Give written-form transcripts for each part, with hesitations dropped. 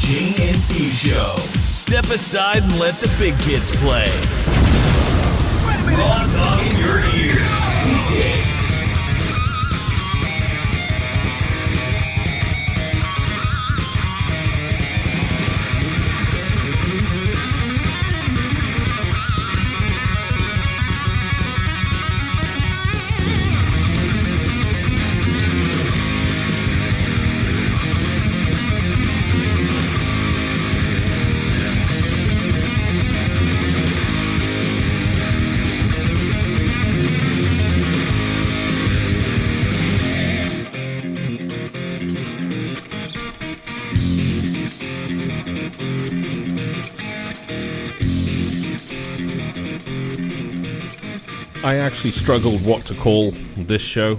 Jane and Steve Show. Step aside and let the big kids play. Raw talk in your ears. Weekdays. I actually struggled what to call this show.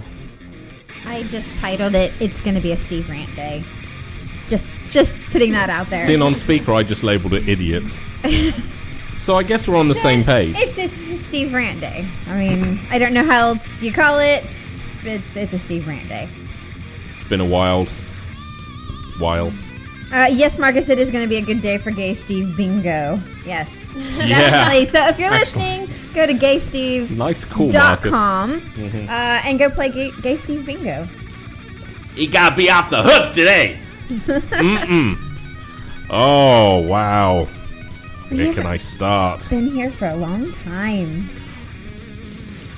I just titled it, It's Gonna Be a Steve Rant Day. Just putting that out there. Seeing on speaker, I just labeled it idiots. So I guess we're on the same page. It's a Steve Rant Day. I mean, I don't know how else you call it, but it's a Steve Rant Day. It's been a while. Yes, Marcus, it is going to be a good day for Gay Steve Bingo. Yes. Yeah. Definitely. So if you're Excellent. listening, go to gaysteve.com Nice, cool, Marcus. And go play Gay Steve Bingo. You gotta be off the hook today. Oh, wow. Where can I start? Been here for a long time.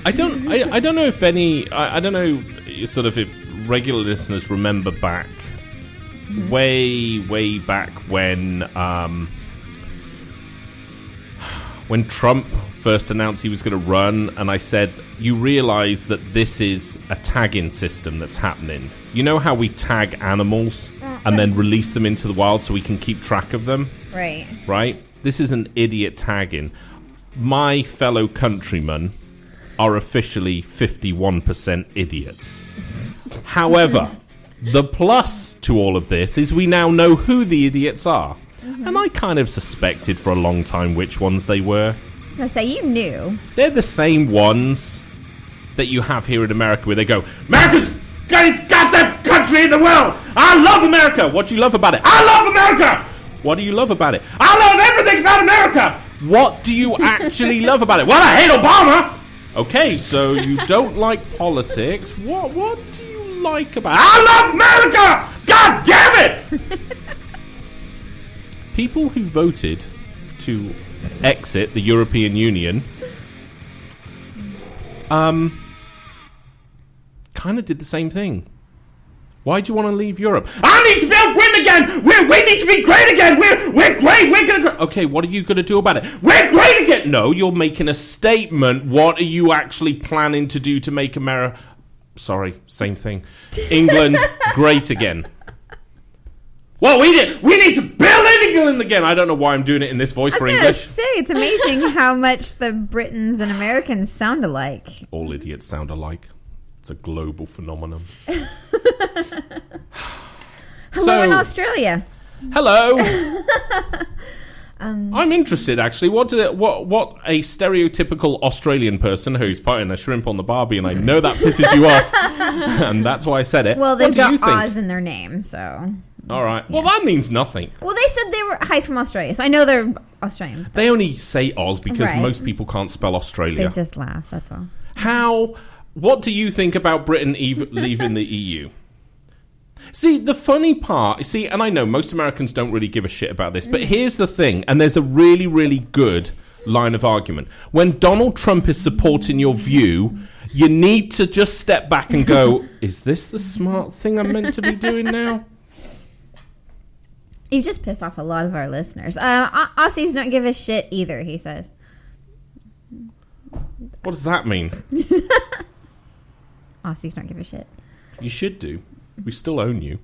I don't know if I don't know sort of if regular listeners remember back way back when Trump first announced he was going to run, and I said, you realize that this is a tagging system that's happening. You know how we tag animals and then release them into the wild so we can keep track of them? Right? This is an idiot tagging. My fellow countrymen are officially 51% idiots. However, the plus to all of this is we now know who the idiots are. And I kind of suspected for a long time which ones they were. I say you knew. They're the same ones that you have here in America where they go, America's greatest goddamn country in the world! I love America! What do you love about it? I love America! What do you love about it? I love everything about America! What do you actually love about it? Well, I hate Obama! Okay, so you don't like politics. What do you like about it? I love America! God damn it! People who voted to exit the European Union kind of did the same thing. Why do you want to leave Europe? I need to build Britain again! We need to be great again! We're great! We're gonna... Okay, what are you going to do about it? We're great again! No, you're making a statement. What are you actually planning to do to make America... Sorry, same thing. England great again. Well, we need to build England again. I don't know why I'm doing it in this voice for English. I was going to say, it's amazing how much the Britons and Americans sound alike. All idiots sound alike. It's a global phenomenon. Hello in Australia. Hello. I'm interested, actually. What a stereotypical Australian person who's putting a shrimp on the Barbie, and I know that pisses you off, and that's why I said it. Well, they've got Oz in their name, so... All right. Well, that means nothing. Well, they said they were from Australia, so I know they're Australian. They only say Oz because most people can't spell Australia. They just laugh, that's all. What do you think about Britain leaving the EU? See, the funny part... See, and I know most Americans don't really give a shit about this, but here's the thing, and there's a really, really good line of argument. When Donald Trump is supporting your view, you need to just step back and go, is this the smart thing I'm meant to be doing now? You've just pissed off a lot of our listeners. Aussies don't give a shit either, he says. What does that mean? Aussies don't give a shit. You should do. We still own you.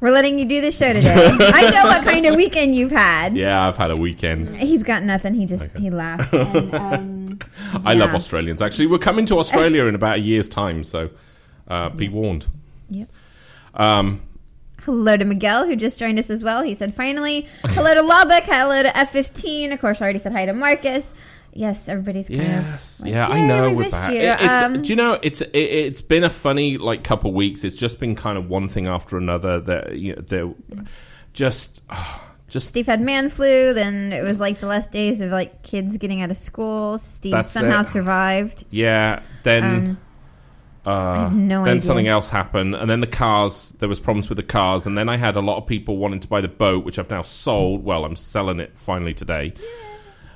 We're letting you do this show today. I know what kind of weekend you've had. Yeah, I've had a weekend. He's got nothing. He laughed. And, I love Australians, actually. We're coming to Australia in about a year's time, so be warned. Yep. Hello to Miguel, who just joined us as well. He said, finally, hello to Lubbock, hello to F15. Of course, I already said hi to Marcus. Yes, everybody's kind of like, yeah, I know we we're missed back. you. Do you know it's been a funny like couple weeks. It's just been kind of one thing after another that they're just Steve had man flu. Then it was like the last days of like kids getting out of school. Steve somehow survived. Yeah. Then I have no idea. Then something else happened, and then the cars. There was problems with the cars, and then I had a lot of people wanting to buy the boat, which I've now sold. Well, I'm selling it finally today.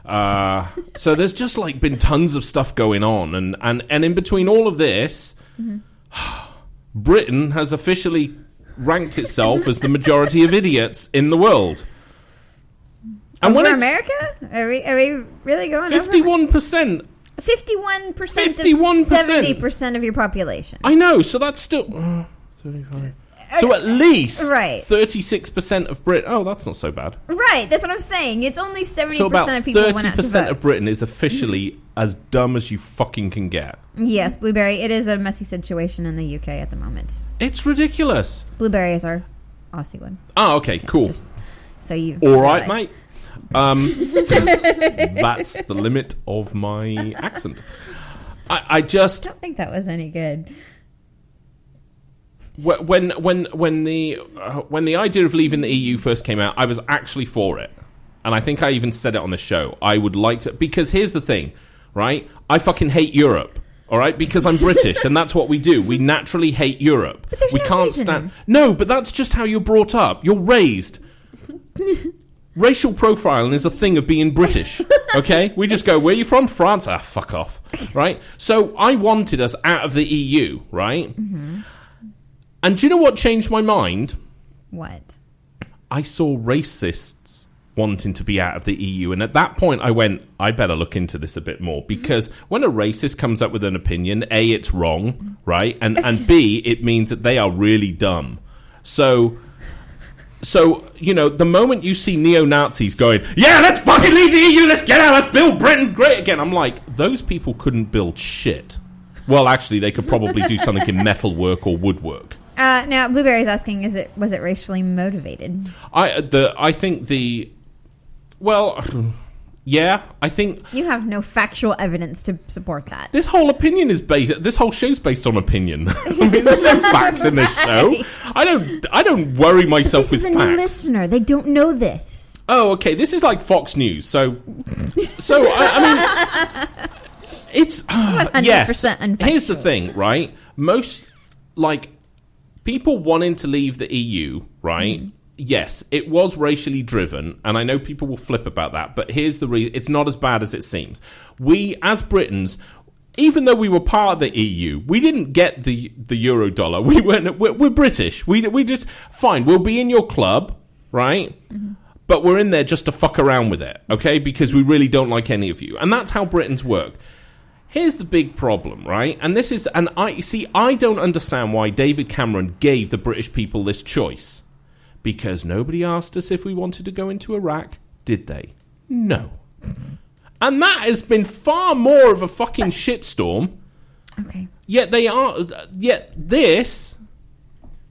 So there's just like been tons of stuff going on, and in between all of this, Britain has officially ranked itself as the majority of idiots in the world. And over America? Are we really going 51%? 51% of 70% of your population. I know, so that's still 35. So at least 36% of Britain. Oh, that's not so bad. Right, that's what I'm saying. It's only 70% so about of people went out to vote. 30% of Britain is officially as dumb as you fucking can get. Yes, Blueberry. It is a messy situation in the UK at the moment. It's ridiculous. Blueberry is our Aussie one. Oh, okay, cool. Just so you. All right, mate. That's the limit of my accent. I just don't think that was any good. When the idea of leaving the EU first came out, I was actually for it, and I think I even said it on the show. I would like to, because here's the thing, right? I fucking hate Europe, all right? Because I'm British, and that's what we do. We naturally hate Europe. But there's we no can't reason. stand. No, but that's just how you're brought up. You're raised. Racial profiling is a thing of being British, okay? We just go, where are you from? France? Ah, fuck off, right? So I wanted us out of the EU, right? Mm-hmm. And do you know what changed my mind? What? I saw racists wanting to be out of the EU, and at that point I went, I better look into this a bit more, because when a racist comes up with an opinion, A, it's wrong, right? And B, it means that they are really dumb. So, you know, the moment you see neo-Nazis going, yeah, let's fucking leave the EU, let's get out, let's build Britain great again, I'm like, those people couldn't build shit. Well, actually, they could probably do something in metalwork or woodwork. Now, Blueberry's asking, was it racially motivated? I think yeah, I think you have no factual evidence to support that. This whole show's based on opinion. I mean, there's no facts in this show. I don't worry myself with facts. This is a new listener. They don't know this. Oh, okay. This is like Fox News. So I mean, it's 100% yes. Unfactual. Here's the thing, right? Most like people wanting to leave the EU, right? Mm. Yes, it was racially driven, and I know people will flip about that, but here's the reason. It's not as bad as it seems. We, as Britons, even though we were part of the EU, we didn't get the euro dollar. We're British. We just, fine, we'll be in your club, right? Mm-hmm. But we're in there just to fuck around with it, okay? Because we really don't like any of you. And that's how Britons work. Here's the big problem, right? And this is, and I don't understand why David Cameron gave the British people this choice. Because nobody asked us if we wanted to go into Iraq, did they? No. And that has been far more of a fucking shitstorm. Okay. Yet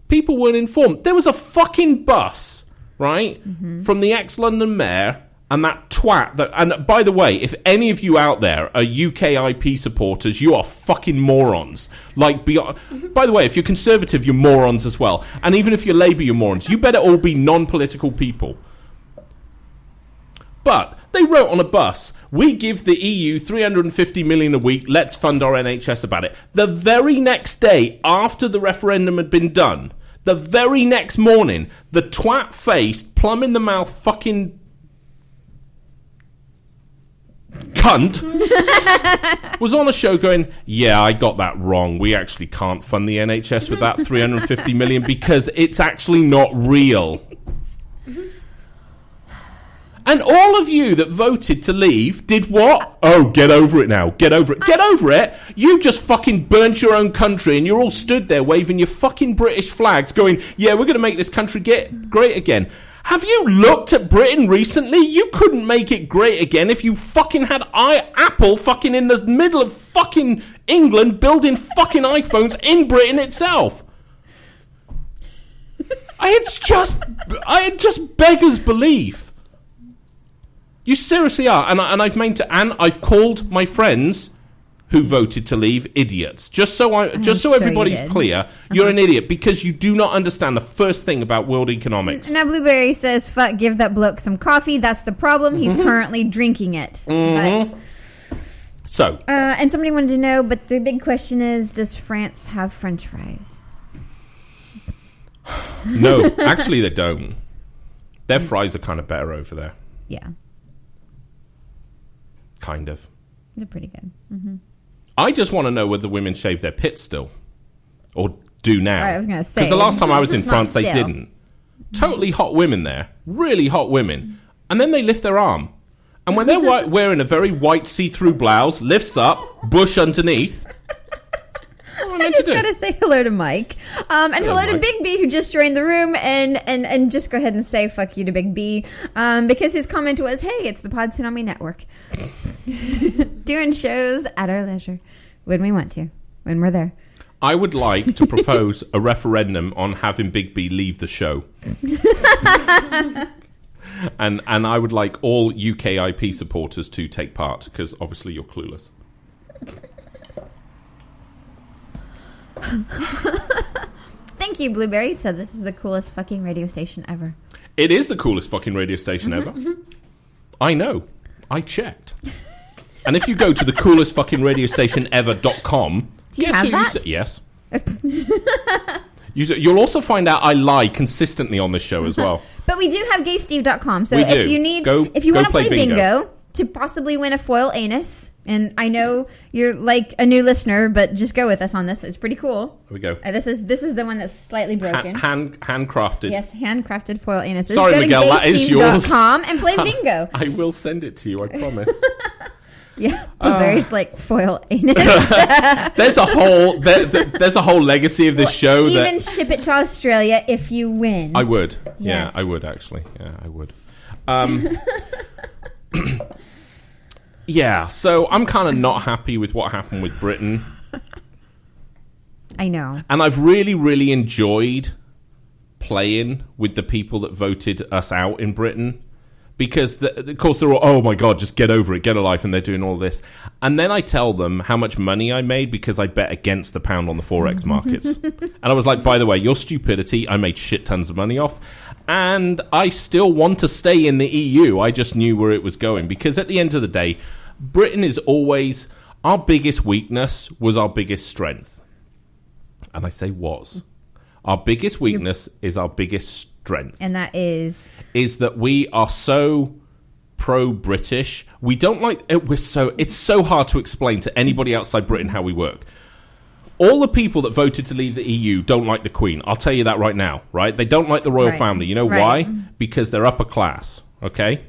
people weren't informed. There was a fucking bus, right? Mm-hmm. From the ex-London mayor and that twat and by the way, if any of you out there are UKIP supporters, you are fucking morons. Like, by the way, if you're Conservative, you're morons as well. And even if you're Labour, you're morons. You better all be non-political people. But they wrote on a bus, we give the EU 350 million a week, let's fund our NHS about it. The very next day, after the referendum had been done, the very next morning, the twat-faced, plum-in-the-mouth fucking cunt was on a show going, yeah, I got that wrong. We actually can't fund the NHS with that 350 million because it's actually not real. And all of you that voted to leave did what? Oh, get over it now. Get over it. Get over it? You just fucking burnt your own country and you're all stood there waving your fucking British flags going, yeah, we're going to make this country get great again. Have you looked at Britain recently? You couldn't make it great again if you fucking had Apple fucking in the middle of fucking England building fucking iPhones in Britain itself. It just beggars belief. You seriously are. And I've called my friends who voted to leave idiots. Just so everybody's clear, you're an idiot because you do not understand the first thing about world economics. Now, Blueberry says, fuck, give that bloke some coffee. That's the problem. He's currently drinking it. But, and somebody wanted to know, but the big question is, does France have French fries? No, actually they don't. Their fries are kind of better over there. Yeah. Kind of. They're pretty good. Mm-hmm. I just want to know whether women shave their pits still. Or do now. I was going to say. Because the last time I was in France, they didn't. Totally hot women there. Really hot women. And then they lift their arm. And when they're wearing a very white see-through blouse, lifts up, bush underneath. I just got to say hello to Mike. And hello to Big B, who just joined the room. And just go ahead and say fuck you to Big B. Because his comment was, hey, it's the Pod Tsunami Network. Doing shows at our leisure. When we want to. When we're there. I would like to propose a referendum on having Big B leave the show. and I would like all UKIP supporters to take part, because obviously you're clueless. Thank you, Blueberry. Said this is the coolest fucking radio station ever. It is the coolest fucking radio station ever. I know. I checked. And if you go to the coolest fucking radio station ever.com, do you have that? Yes. You'll also find out I lie consistently on this show as well. But we do have gaysteve.com. So if you need, if you want to play bingo to possibly win a foil anus, and I know you're like a new listener, but just go with us on this. It's pretty cool. Here we go. This is the one that's slightly broken. Handcrafted. Yes, handcrafted foil anuses. Sorry, go Miguel, to that is yours. gaysteve.com and play bingo. I will send it to you, I promise. Yeah, Blueberry's like foil anus. There's a whole legacy of this show. Even ship it to Australia if you win. I would. Yes. Yeah, I would actually. Yeah, I would. Yeah, so I'm kind of not happy with what happened with Britain. I know. And I've really, really enjoyed playing with the people that voted us out in Britain. Because, of course, they're all, oh, my God, just get over it, get a life, and they're doing all this. And then I tell them how much money I made because I bet against the pound on the Forex markets. And I was like, by the way, your stupidity, I made shit tons of money off. And I still want to stay in the EU. I just knew where it was going. Because at the end of the day, Britain is always, our biggest weakness was our biggest strength. And I say was. Our biggest weakness is our biggest strength. And that is that we are so pro-British. We don't like it. It's so hard to explain to anybody outside Britain how we work. All the people that voted to leave the EU don't like the Queen. I'll tell you that right now, right? They don't like the royal family. You know why? Because they're upper class, okay?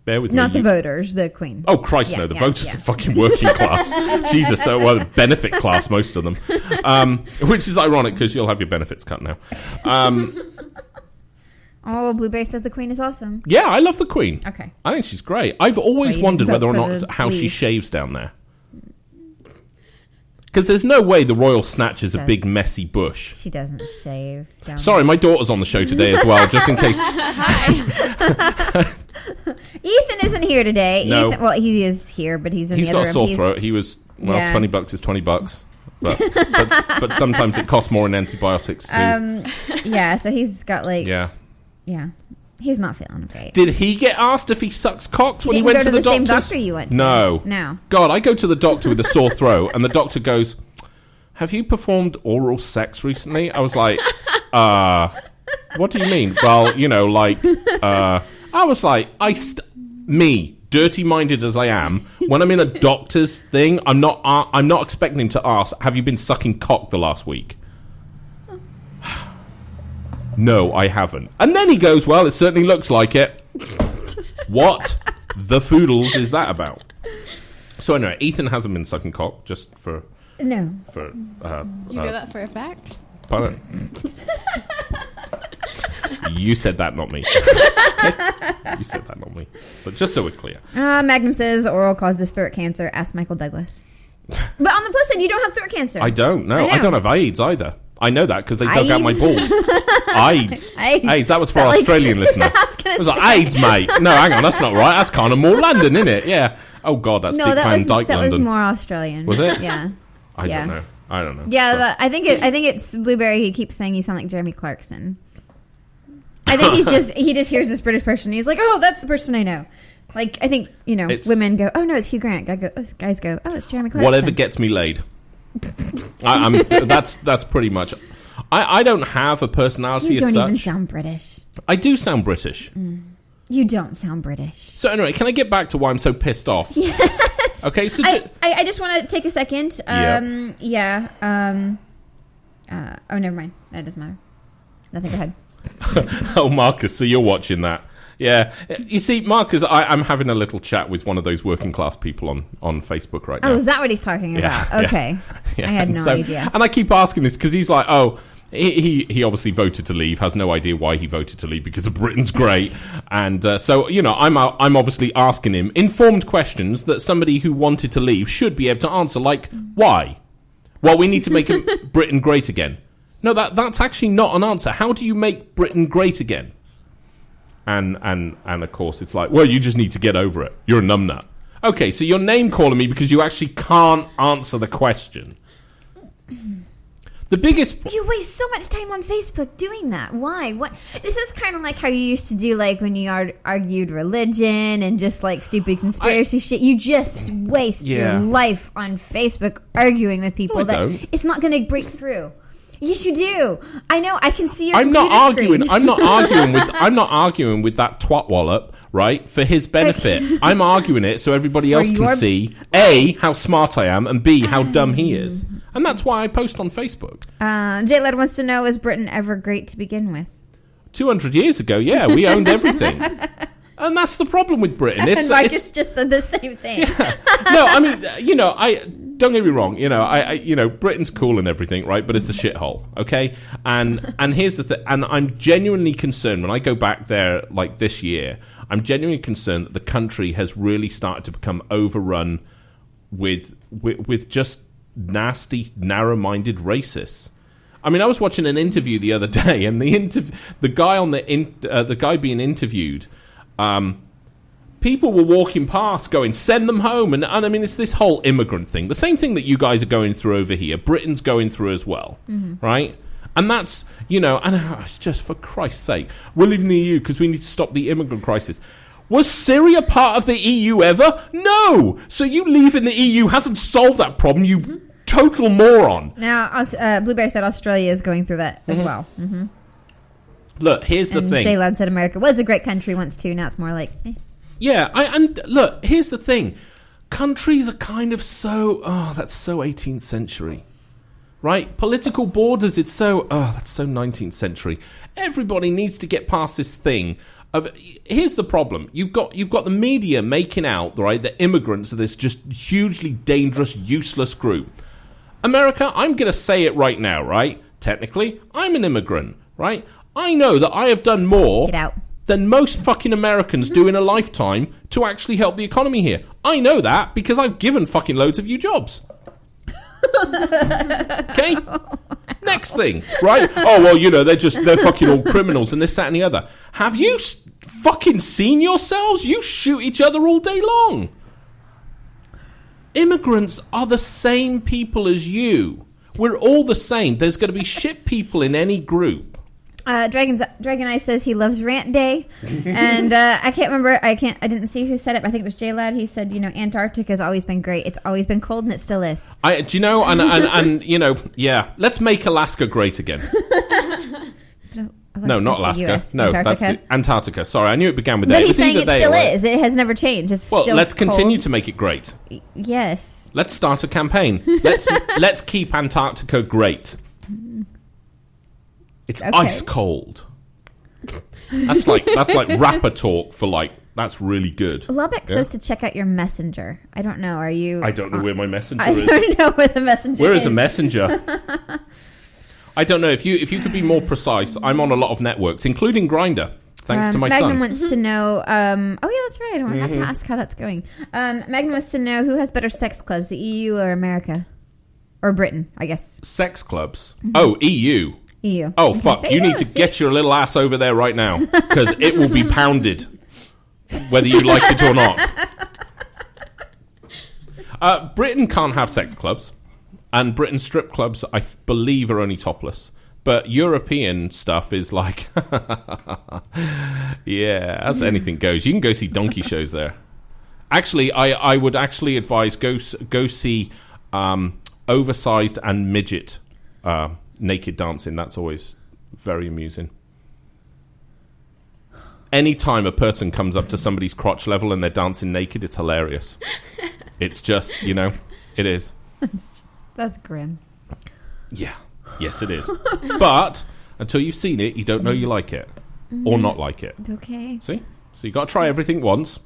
Bear with me. Not the voters, the Queen. Oh, Christ, no. The voters are fucking working class. Jesus, well, benefit class, most of them. Which is ironic because you'll have your benefits cut now. Oh, Blueberry says the Queen is awesome. Yeah, I love the Queen. Okay. I think she's great. I've always wondered whether or not how she shaves down there. Because there's no way the royal snatch is a big messy bush. She doesn't shave down Sorry, my daughter's on the show today as well, just in case. Hi. Ethan isn't here today. No. Ethan, well, he is here, but he's in the other room. He's got a sore throat. He was, $20 is $20. But sometimes it costs more in antibiotics too. Yeah, so he's got like... Yeah. He's not feeling great. Did he get asked if he sucks cocks when he went to the doctor? Same doctor you went to? No. God, I go to the doctor with a sore throat, and the doctor goes, "Have you performed oral sex recently?" I was like, what do you mean? Well, I was like, me, dirty-minded as I am, when I'm in a doctor's thing, I'm not expecting him to ask, "Have you been sucking cock the last week?" No, I haven't. And then he goes, "Well, it certainly looks like it." What the foodles is that about? So anyway, Ethan hasn't been sucking cock, just for... No. For, you know that for a fact? Pardon? You said that, not me. You said that, not me. So just so we're clear. Magnum says oral causes throat cancer. Ask Michael Douglas. But on the plus side, you don't have throat cancer. I don't. No, I don't have AIDS either. I know that because they dug out my balls. AIDS. That was for our like, Australian listener. I was like, AIDS, mate. No, hang on, that's not right. That's kind of more London, isn't it? Yeah. Oh, God, that's Dick Van Dyke that London. was more Australian. Was it? Yeah. I don't know. Yeah, I think it's Blueberry. He keeps saying you sound like Jeremy Clarkson. I think he just hears this British person. And he's like, oh, that's the person I know. Like, I think, women go, oh, no, it's Hugh Grant. Guys go, oh, it's Jeremy Clarkson. Whatever gets me laid. That's pretty much. I don't have a personality as such. You don't even sound British. I do sound British. You don't sound British. So anyway, can I get back to why I'm so pissed off? Yes. Okay, so I just want to take a second. Oh, never mind. That doesn't matter. Nothing. Go ahead. Oh, Marcus, so you're watching that. Yeah. You see, Marcus, I'm having a little chat with one of those working class people on Facebook right now. Oh, is that what he's talking about? Yeah, okay. Yeah. I had no idea. And I keep asking this because he's like, oh, he obviously voted to leave, has no idea why he voted to leave because of Britain's great. And so, I'm obviously asking him informed questions that somebody who wanted to leave should be able to answer, like, why? Well, we need to make Britain great again. No, that's actually not an answer. How do you make Britain great again? And of course, it's like, well, you just need to get over it. You're a numbnut. Okay, so you're name-calling me because you actually can't answer the question. The biggest... You waste so much time on Facebook doing that. Why? What? This is kind of like how you used to do, like, when you argued religion and just, like, stupid conspiracy shit. You just waste your life on Facebook arguing with people it's not going to break through. Yes, you do. I know. I can see your I'm not arguing. Screen. I'm not arguing with that twat wallop, right? For his benefit. Okay. I'm arguing it so everybody else can see A, how smart I am, and B, how dumb he is. And that's why I post on Facebook. J-Led wants to know, was Britain ever great to begin with? 200 years ago, yeah, we owned everything. And that's the problem with Britain. And Marcus just said the same thing. Yeah. No, I mean, don't get me wrong. Britain's cool and everything, right? But it's a shithole, okay? And here's the thing. And I'm genuinely concerned when I go back there, like this year. I'm genuinely concerned that the country has really started to become overrun with just nasty, narrow-minded racists. I mean, I was watching an interview the other day, and the guy being interviewed. People were walking past going, send them home. And I mean, it's this whole immigrant thing. The same thing that you guys are going through over here. Britain's going through as well, right? And that's, and it's just, for Christ's sake, we're leaving the EU because we need to stop the immigrant crisis. Was Syria part of the EU ever? No! So you leaving the EU hasn't solved that problem, you total moron. Now, Blueberry said Australia is going through that as well. Mm-hmm. Look, here's the thing. J-Lad said America was a great country once too. Now it's more like, eh. Yeah, and look, here's the thing. Countries are kind of that's so 18th century. Right? Political borders, that's so 19th century. Everybody needs to get past this thing of, here's the problem. You've got the media making out, right, that immigrants are this just hugely dangerous, useless group. America, I'm going to say it right now, right? Technically, I'm an immigrant, right? I know that I have done more than most fucking Americans do in a lifetime to actually help the economy here. I know that because I've given fucking loads of you jobs. Okay? Next thing, right? Oh, well, they're fucking all criminals and this, that, and the other. Have you fucking seen yourselves? You shoot each other all day long. Immigrants are the same people as you. We're all the same. There's going to be shit people in any group. Dragon Eye says he loves Rant Day, and I can't remember. I didn't see who said it, but I think it was J-Lad. He said, Antarctica has always been great. It's always been cold, and it still is. Let's make Alaska great again. No, not Alaska. US, no, Antarctica. That's Antarctica. Sorry, I knew it began with A. But he's saying it still is. It has never changed. It's still let's cold. Continue to make it great. Yes. Let's start a campaign. Let's keep Antarctica great. It's ice cold. That's like rapper talk for that's really good. Lubbock says to check out your messenger. I don't know. Are you? I don't know where my messenger is. I don't know where the messenger is. Where is a messenger? I don't know. If you could be more precise, I'm on a lot of networks, including Grindr. Thanks to my Magnum son. wants to know. Oh yeah, that's right. I don't have to ask how that's going. Magnum wants to know who has better sex clubs, the EU or America. Or Britain, I guess. Sex clubs. Oh, EU. EU. Oh, fuck. You need to get your little ass over there right now, because it will be pounded, whether you like it or not. Britain can't have sex clubs, and Britain's strip clubs, I believe, are only topless. But European stuff is like, yeah, as anything goes. You can go see donkey shows there. Actually, I would actually advise go see oversized and midget naked dancing. That's always very amusing. Anytime a person comes up to somebody's crotch level and they're dancing naked, it's hilarious. It's just, it is. That's grim. Yeah. Yes, it is. But until you've seen it, you don't know you like it or not like it. Okay. See? So you got to try everything once.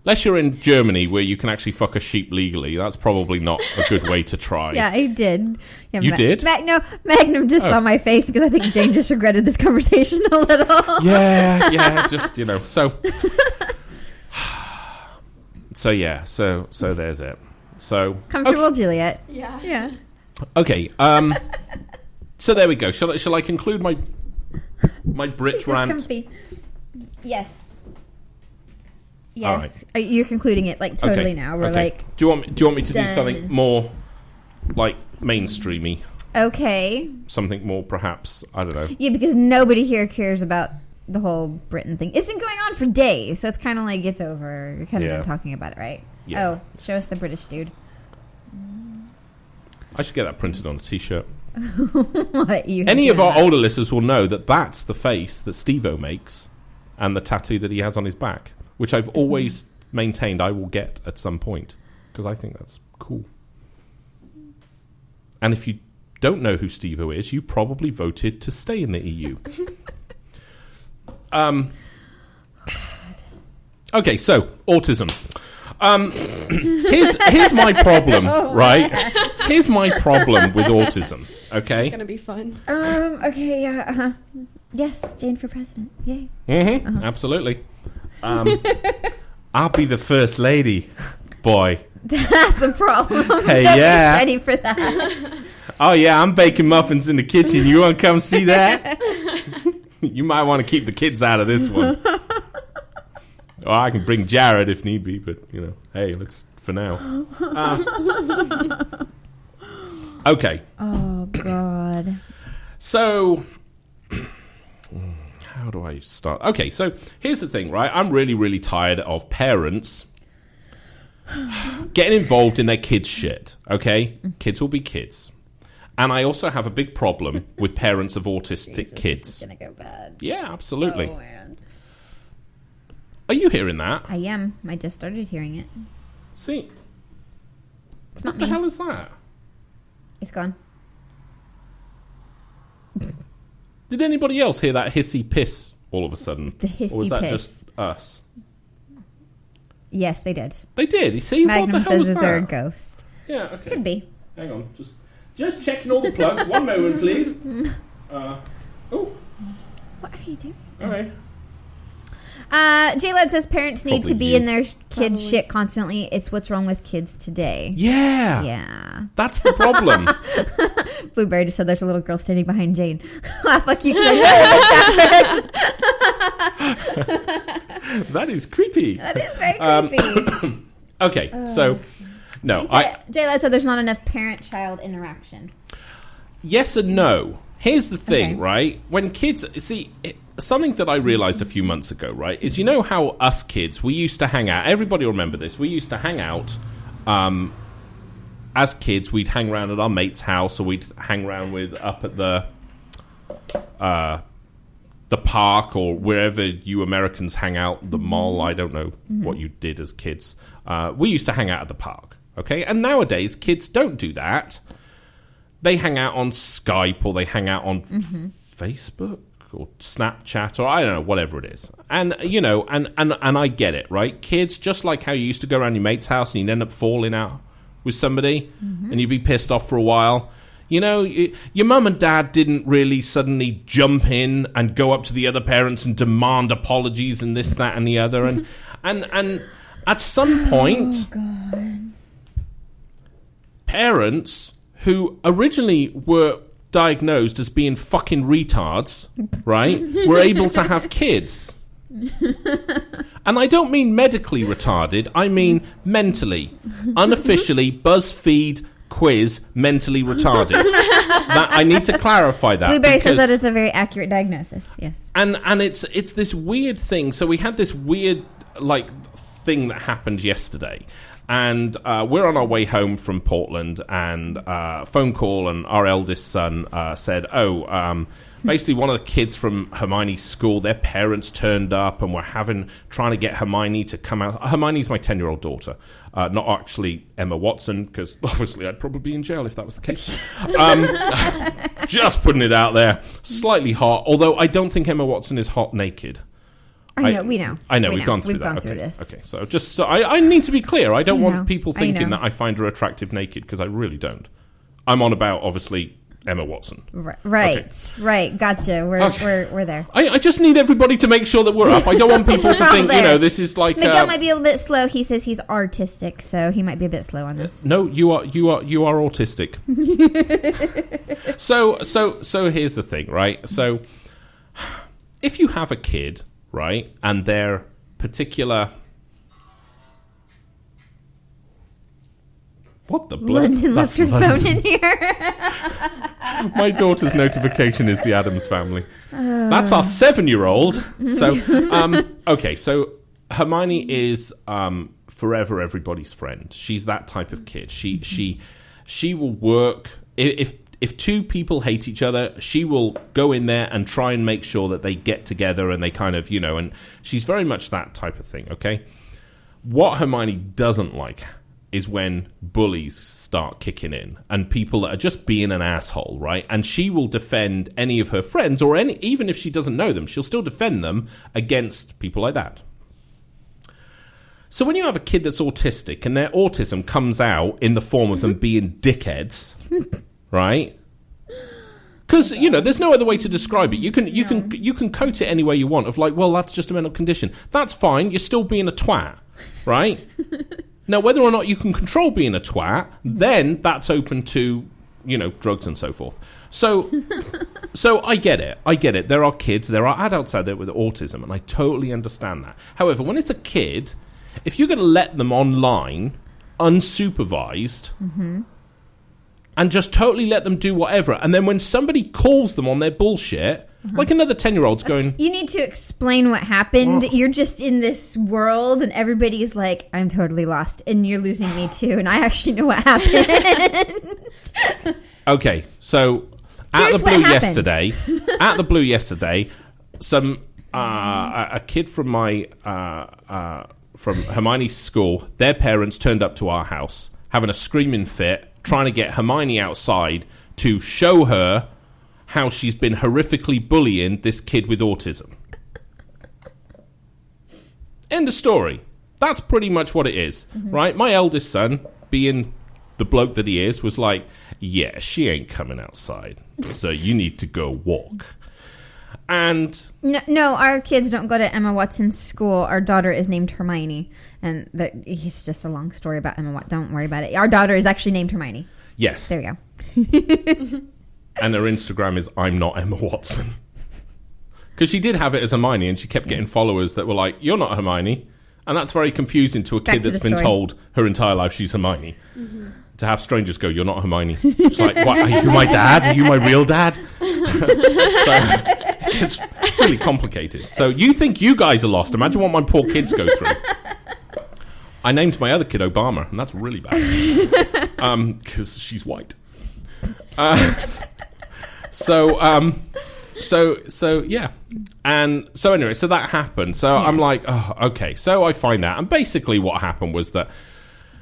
Unless you're in Germany where you can actually fuck a sheep legally, that's probably not a good way to try. Yeah, I did. Yeah, you did? No, Magnum just saw my face because I think Jane just regretted this conversation a little. Yeah, just, so... So there's it. So... Comfortable, okay. Juliet? Yeah. Okay, so there we go. Shall I conclude my Brit rant? Comfy. Yes. Right. You're concluding it totally now. We're like. Do you want me to do something more mainstreamy? Okay. Something more, perhaps, I don't know. Yeah, because nobody here cares about the whole Britain thing. It's been going on for days, so it's kind of like it's over. You're kind of done talking about it, right? Yeah. Oh, show us the British dude. I should get that printed on a T-shirt. What, any of our older listeners will know that that's the face that Steve-O makes and the tattoo that he has on his back, which I've always maintained I will get at some point because I think that's cool. And if you don't know who Steve-O is, you probably voted to stay in the EU. Okay, so autism. Here's my problem, right? Here's my problem with autism. Okay, it's gonna be fun. Okay, yeah. Yes, Jane for president. Yay. Absolutely. I'll be the first lady, boy. That's the problem. Hey, Nobody's yeah. ready for that. Oh yeah, I'm baking muffins in the kitchen. You want to come see that? You might want to keep the kids out of this one. Or I can bring Jared if need be, but, hey, let's, for now. Okay. Oh, God. So, how do I start? Okay, so here's the thing, right? I'm really, really tired of parents getting involved in their kids' shit, okay? Kids will be kids. And I also have a big problem with parents of autistic kids. This is going to go bad. Yeah, absolutely. Oh, man. Are you hearing that? I am. I just started hearing it. See? It's not me. me. What the hell is that? It's gone. Did anybody else hear that hissy piss all of a sudden? The hissy or was that piss. just us? Yes, they did. They did. You see? Magnum what the hell says was is that? there a ghost. Yeah, okay. Could be. Hang on. Just checking all the plugs. One moment, please. Oh. What are you doing? All right. J-Led says parents need Probably to be you. in their kids' shit constantly. It's what's wrong with kids today. Yeah. Yeah. That's the problem. Blueberry just said there's a little girl standing behind Jane. Fuck you. That is creepy. That is very creepy. Okay, so no, J-Led said there's not enough parent-child interaction. Yes and no. Here's the thing, Okay. right? When kids something that I realized a few months ago, right, is how us kids, we used to hang out. Everybody will remember this. We used to hang out. As kids, we'd hang around at our mate's house, or we'd hang around up at the park, or wherever you Americans hang out, the mall. I don't know what you did as kids. We used to hang out at the park, okay? And nowadays, kids don't do that. They hang out on Skype, or they hang out on Facebook or Snapchat, or I don't know, whatever it is. And, and I get it, right? Kids, just like how you used to go around your mate's house and you'd end up falling out with somebody and you'd be pissed off for a while. Your mum and dad didn't really suddenly jump in and go up to the other parents and demand apologies and this, that, and the other. And at some point, parents who originally were diagnosed as being fucking retards, right, were able to have kids. And I don't mean medically retarded, I mean mentally. Unofficially, BuzzFeed quiz, mentally retarded. That, I need to clarify that. Blueberry says that it's a very accurate diagnosis, yes. And it's this weird thing. So we had this weird, like, thing that happened yesterday. And we're on our way home from Portland, and phone call, and our eldest son said, basically one of the kids from Hermione's school, their parents turned up, and we're trying to get Hermione to come out. Hermione's my 10-year-old daughter, not actually Emma Watson, because obviously I'd probably be in jail if that was the case. Just putting it out there. Slightly hot, although I don't think Emma Watson is hot naked. We know. We've gone through this. Okay, so I need to be clear. I don't want people thinking that I find her attractive naked, because I really don't. I'm on about, obviously, Emma Watson. Right. Gotcha. We're there. I just need everybody to make sure that we're up. I don't want people to think, this is like... Miguel might be a little bit slow. He says he's artistic, so he might be a bit slow on this. No, you are autistic. So here's the thing, right? So if you have a kid... right, and their particular... What the blood? London left your phone in here. My daughter's notification is the Addams Family. That's our 7-year-old. So, okay, so Hermione is forever everybody's friend. She's that type of kid. She will work... If two people hate each other, she will go in there and try and make sure that they get together, and they kind of, and she's very much that type of thing, okay? What Hermione doesn't like is when bullies start kicking in and people that are just being an asshole, right? And she will defend any of her friends, or even if she doesn't know them, she'll still defend them against people like that. So when you have a kid that's autistic and their autism comes out in the form of them being dickheads... right? Because there's no other way to describe it. You can coat it any way you want. Of like, well, that's just a mental condition. That's fine. You're still being a twat, right? Now, whether or not you can control being a twat, then that's open to drugs and so forth. So I get it. There are kids, there are adults out there with autism, and I totally understand that. However, when it's a kid, if you're going to let them online unsupervised. Mm-hmm. And just totally let them do whatever. And then when somebody calls them on their bullshit, like another 10-year-old's going... You need to explain what happened. You're just in this world, and everybody's like, I'm totally lost. And you're losing me, too. And I actually know what happened. Okay, so at the Blue yesterday, some a kid from from Hermione's school, their parents turned up to our house, having a screaming fit, trying to get Hermione outside to show her how she's been horrifically bullying this kid with autism. End of story. That's pretty much what it is, right? My eldest son, being the bloke that he is, was like, yeah, she ain't coming outside, so you need to go walk. And... No, our kids don't go to Emma Watson's school. Our daughter is named Hermione. And it's just a long story about Emma Watson. Don't worry about it. Our daughter is actually named Hermione. Yes. There we go. And her Instagram is I'm not Emma Watson. Because she did have it as Hermione, and she kept getting followers that were like, you're not Hermione. And that's very confusing to a kid that's been told her entire life she's Hermione. Mm-hmm. To have strangers go, you're not Hermione. It's like, what, are you my dad? Are you my real dad? So it's really complicated. So you think you guys are lost. Imagine what my poor kids go through. I named my other kid Obama, and that's really bad. Because she's white. So yeah. And so anyway, so that happened. So yes. I'm like, oh, okay. So I find out. And basically what happened was that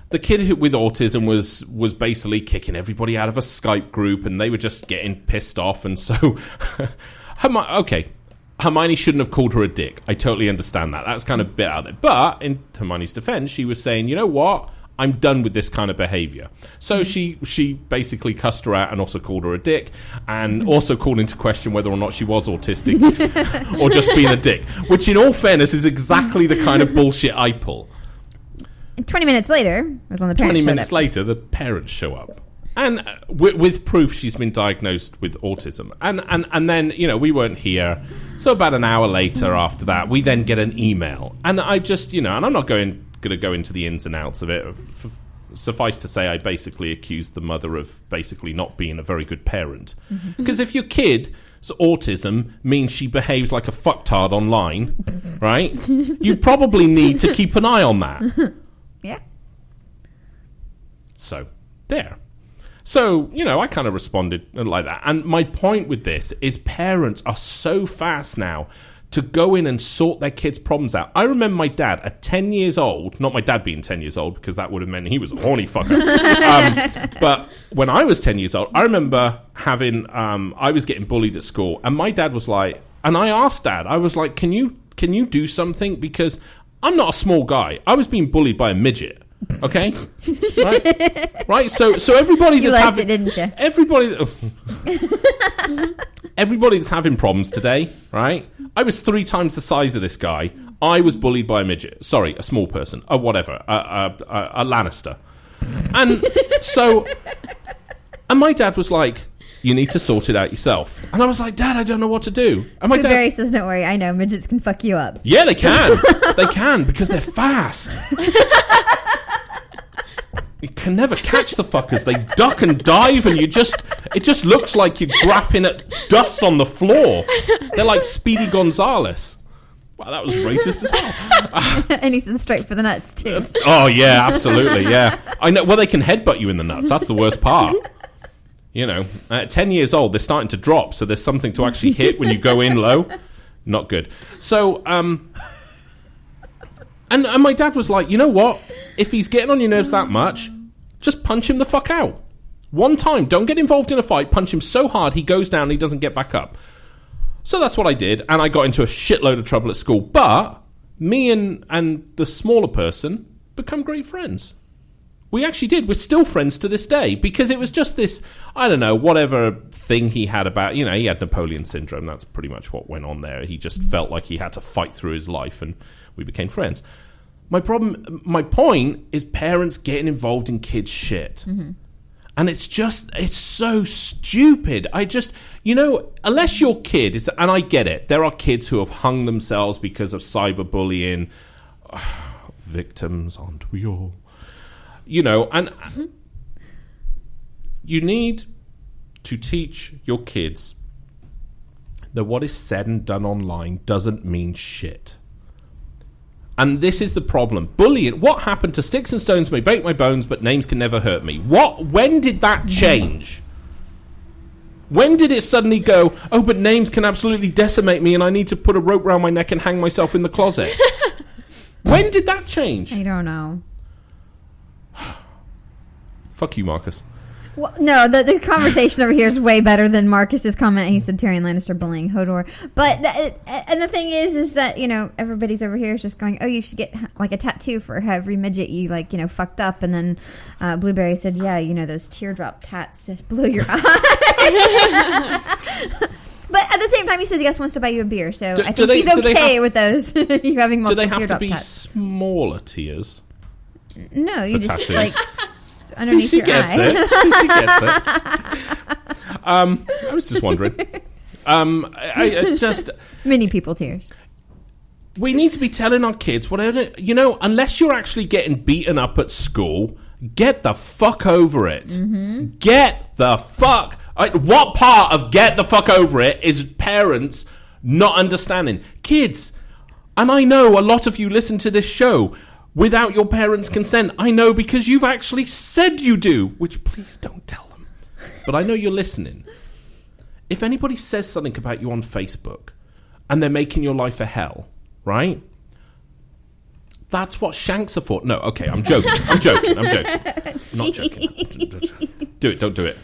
the kid with autism was basically kicking everybody out of a Skype group, and they were just getting pissed off. And so, Hermione shouldn't have called her a dick. I totally understand that. That's kind of a bit out there. But in Hermione's defense, she was saying, you know what? I'm done with this kind of behavior. So she basically cussed her out and also called her a dick, and also called into question whether or not she was autistic or just being a dick, which in all fairness is exactly the kind of bullshit I pull. And 20 minutes later was when the parents 20 minutes later, the parents show up. And with proof she's been diagnosed with autism. And then, we weren't here. So about an hour later after that, we then get an email. And I just, and I'm not going to go into the ins and outs of it. Suffice to say, I basically accused the mother of basically not being a very good parent. Because if your kid's autism means she behaves like a fucktard online, right? You probably need to keep an eye on that. Yeah. So, there. So, I kind of responded like that. And my point with this is parents are so fast now to go in and sort their kids' problems out. I remember my dad at 10 years old, not my dad being 10 years old, because that would have meant he was a horny fucker. But when I was 10 years old, I remember I was getting bullied at school, and my dad was like, and I asked Dad, I was like, can you do something? Because I'm not a small guy. I was being bullied by a midget. Okay, right. So everybody that's having, didn't you? Everybody that's having problems today, right? I was 3 times the size of this guy. I was bullied by a midget. Sorry, a small person. Whatever. A Lannister. And so, and my dad was like, "You need to sort it out yourself." And I was like, "Dad, I don't know what to do." And my dad Barry says, "Don't worry, I know midgets can fuck you up." Yeah, they can. They can because they're fast. You can never catch the fuckers. They duck and dive, and it just looks like you're grappling at dust on the floor. They're like Speedy Gonzales. Wow, that was racist as well. And he's straight for the nuts too. Oh yeah, absolutely, yeah. I know. Well, they can headbutt you in the nuts. That's the worst part. At 10 years old, they're starting to drop, so there's something to actually hit when you go in low. Not good. So, and my dad was like, you know what? If he's getting on your nerves that much, just punch him the fuck out. One time. Don't get involved in a fight. Punch him so hard he goes down and he doesn't get back up. So that's what I did, and I got into a shitload of trouble at school. But me and the smaller person become great friends. We actually did. We're still friends to this day because it was just this, I don't know, whatever thing he had about, he had Napoleon syndrome. That's pretty much what went on there. He just felt like he had to fight through his life, and we became friends. My point is parents getting involved in kids' shit. Mm-hmm. And it's so stupid. Unless your kid is, and I get it, there are kids who have hung themselves because of cyberbullying. Victims, aren't we all? And you need to teach your kids that what is said and done online doesn't mean shit. And this is the problem. Bullying. What happened to sticks and stones may break my bones, but names can never hurt me? When did that change? When did it suddenly go, oh, but names can absolutely decimate me and I need to put a rope around my neck and hang myself in the closet? When did that change? I don't know. Fuck you, Marcus. Well, no, the conversation over here is way better than Marcus's comment. He said Tyrion Lannister bullying Hodor. But, and the thing is that, everybody's over here is just going, oh, you should get, like, a tattoo for every midget you, fucked up. And then Blueberry said, yeah, those teardrop tats blow your eye. But at the same time, he says he also wants to buy you a beer. So I think he's okay with those. You having multiple teardrop tats. Do they have to be smaller tears? No, you just, tattoos? Underneath your eye. She gets it. I was just wondering. I just many people tears. We need to be telling our kids whatever unless you're actually getting beaten up at school, get the fuck over it. Mm-hmm. Get the fuck. What part of get the fuck over it is parents not understanding kids? And I know a lot of you listen to this show without your parents' consent. I know because you've actually said you do, which please don't tell them. But I know you're listening. If anybody says something about you on Facebook and they're making your life a hell, right? That's what shanks are for. No, okay, I'm joking. I'm joking. Not joking. Do it, don't do it.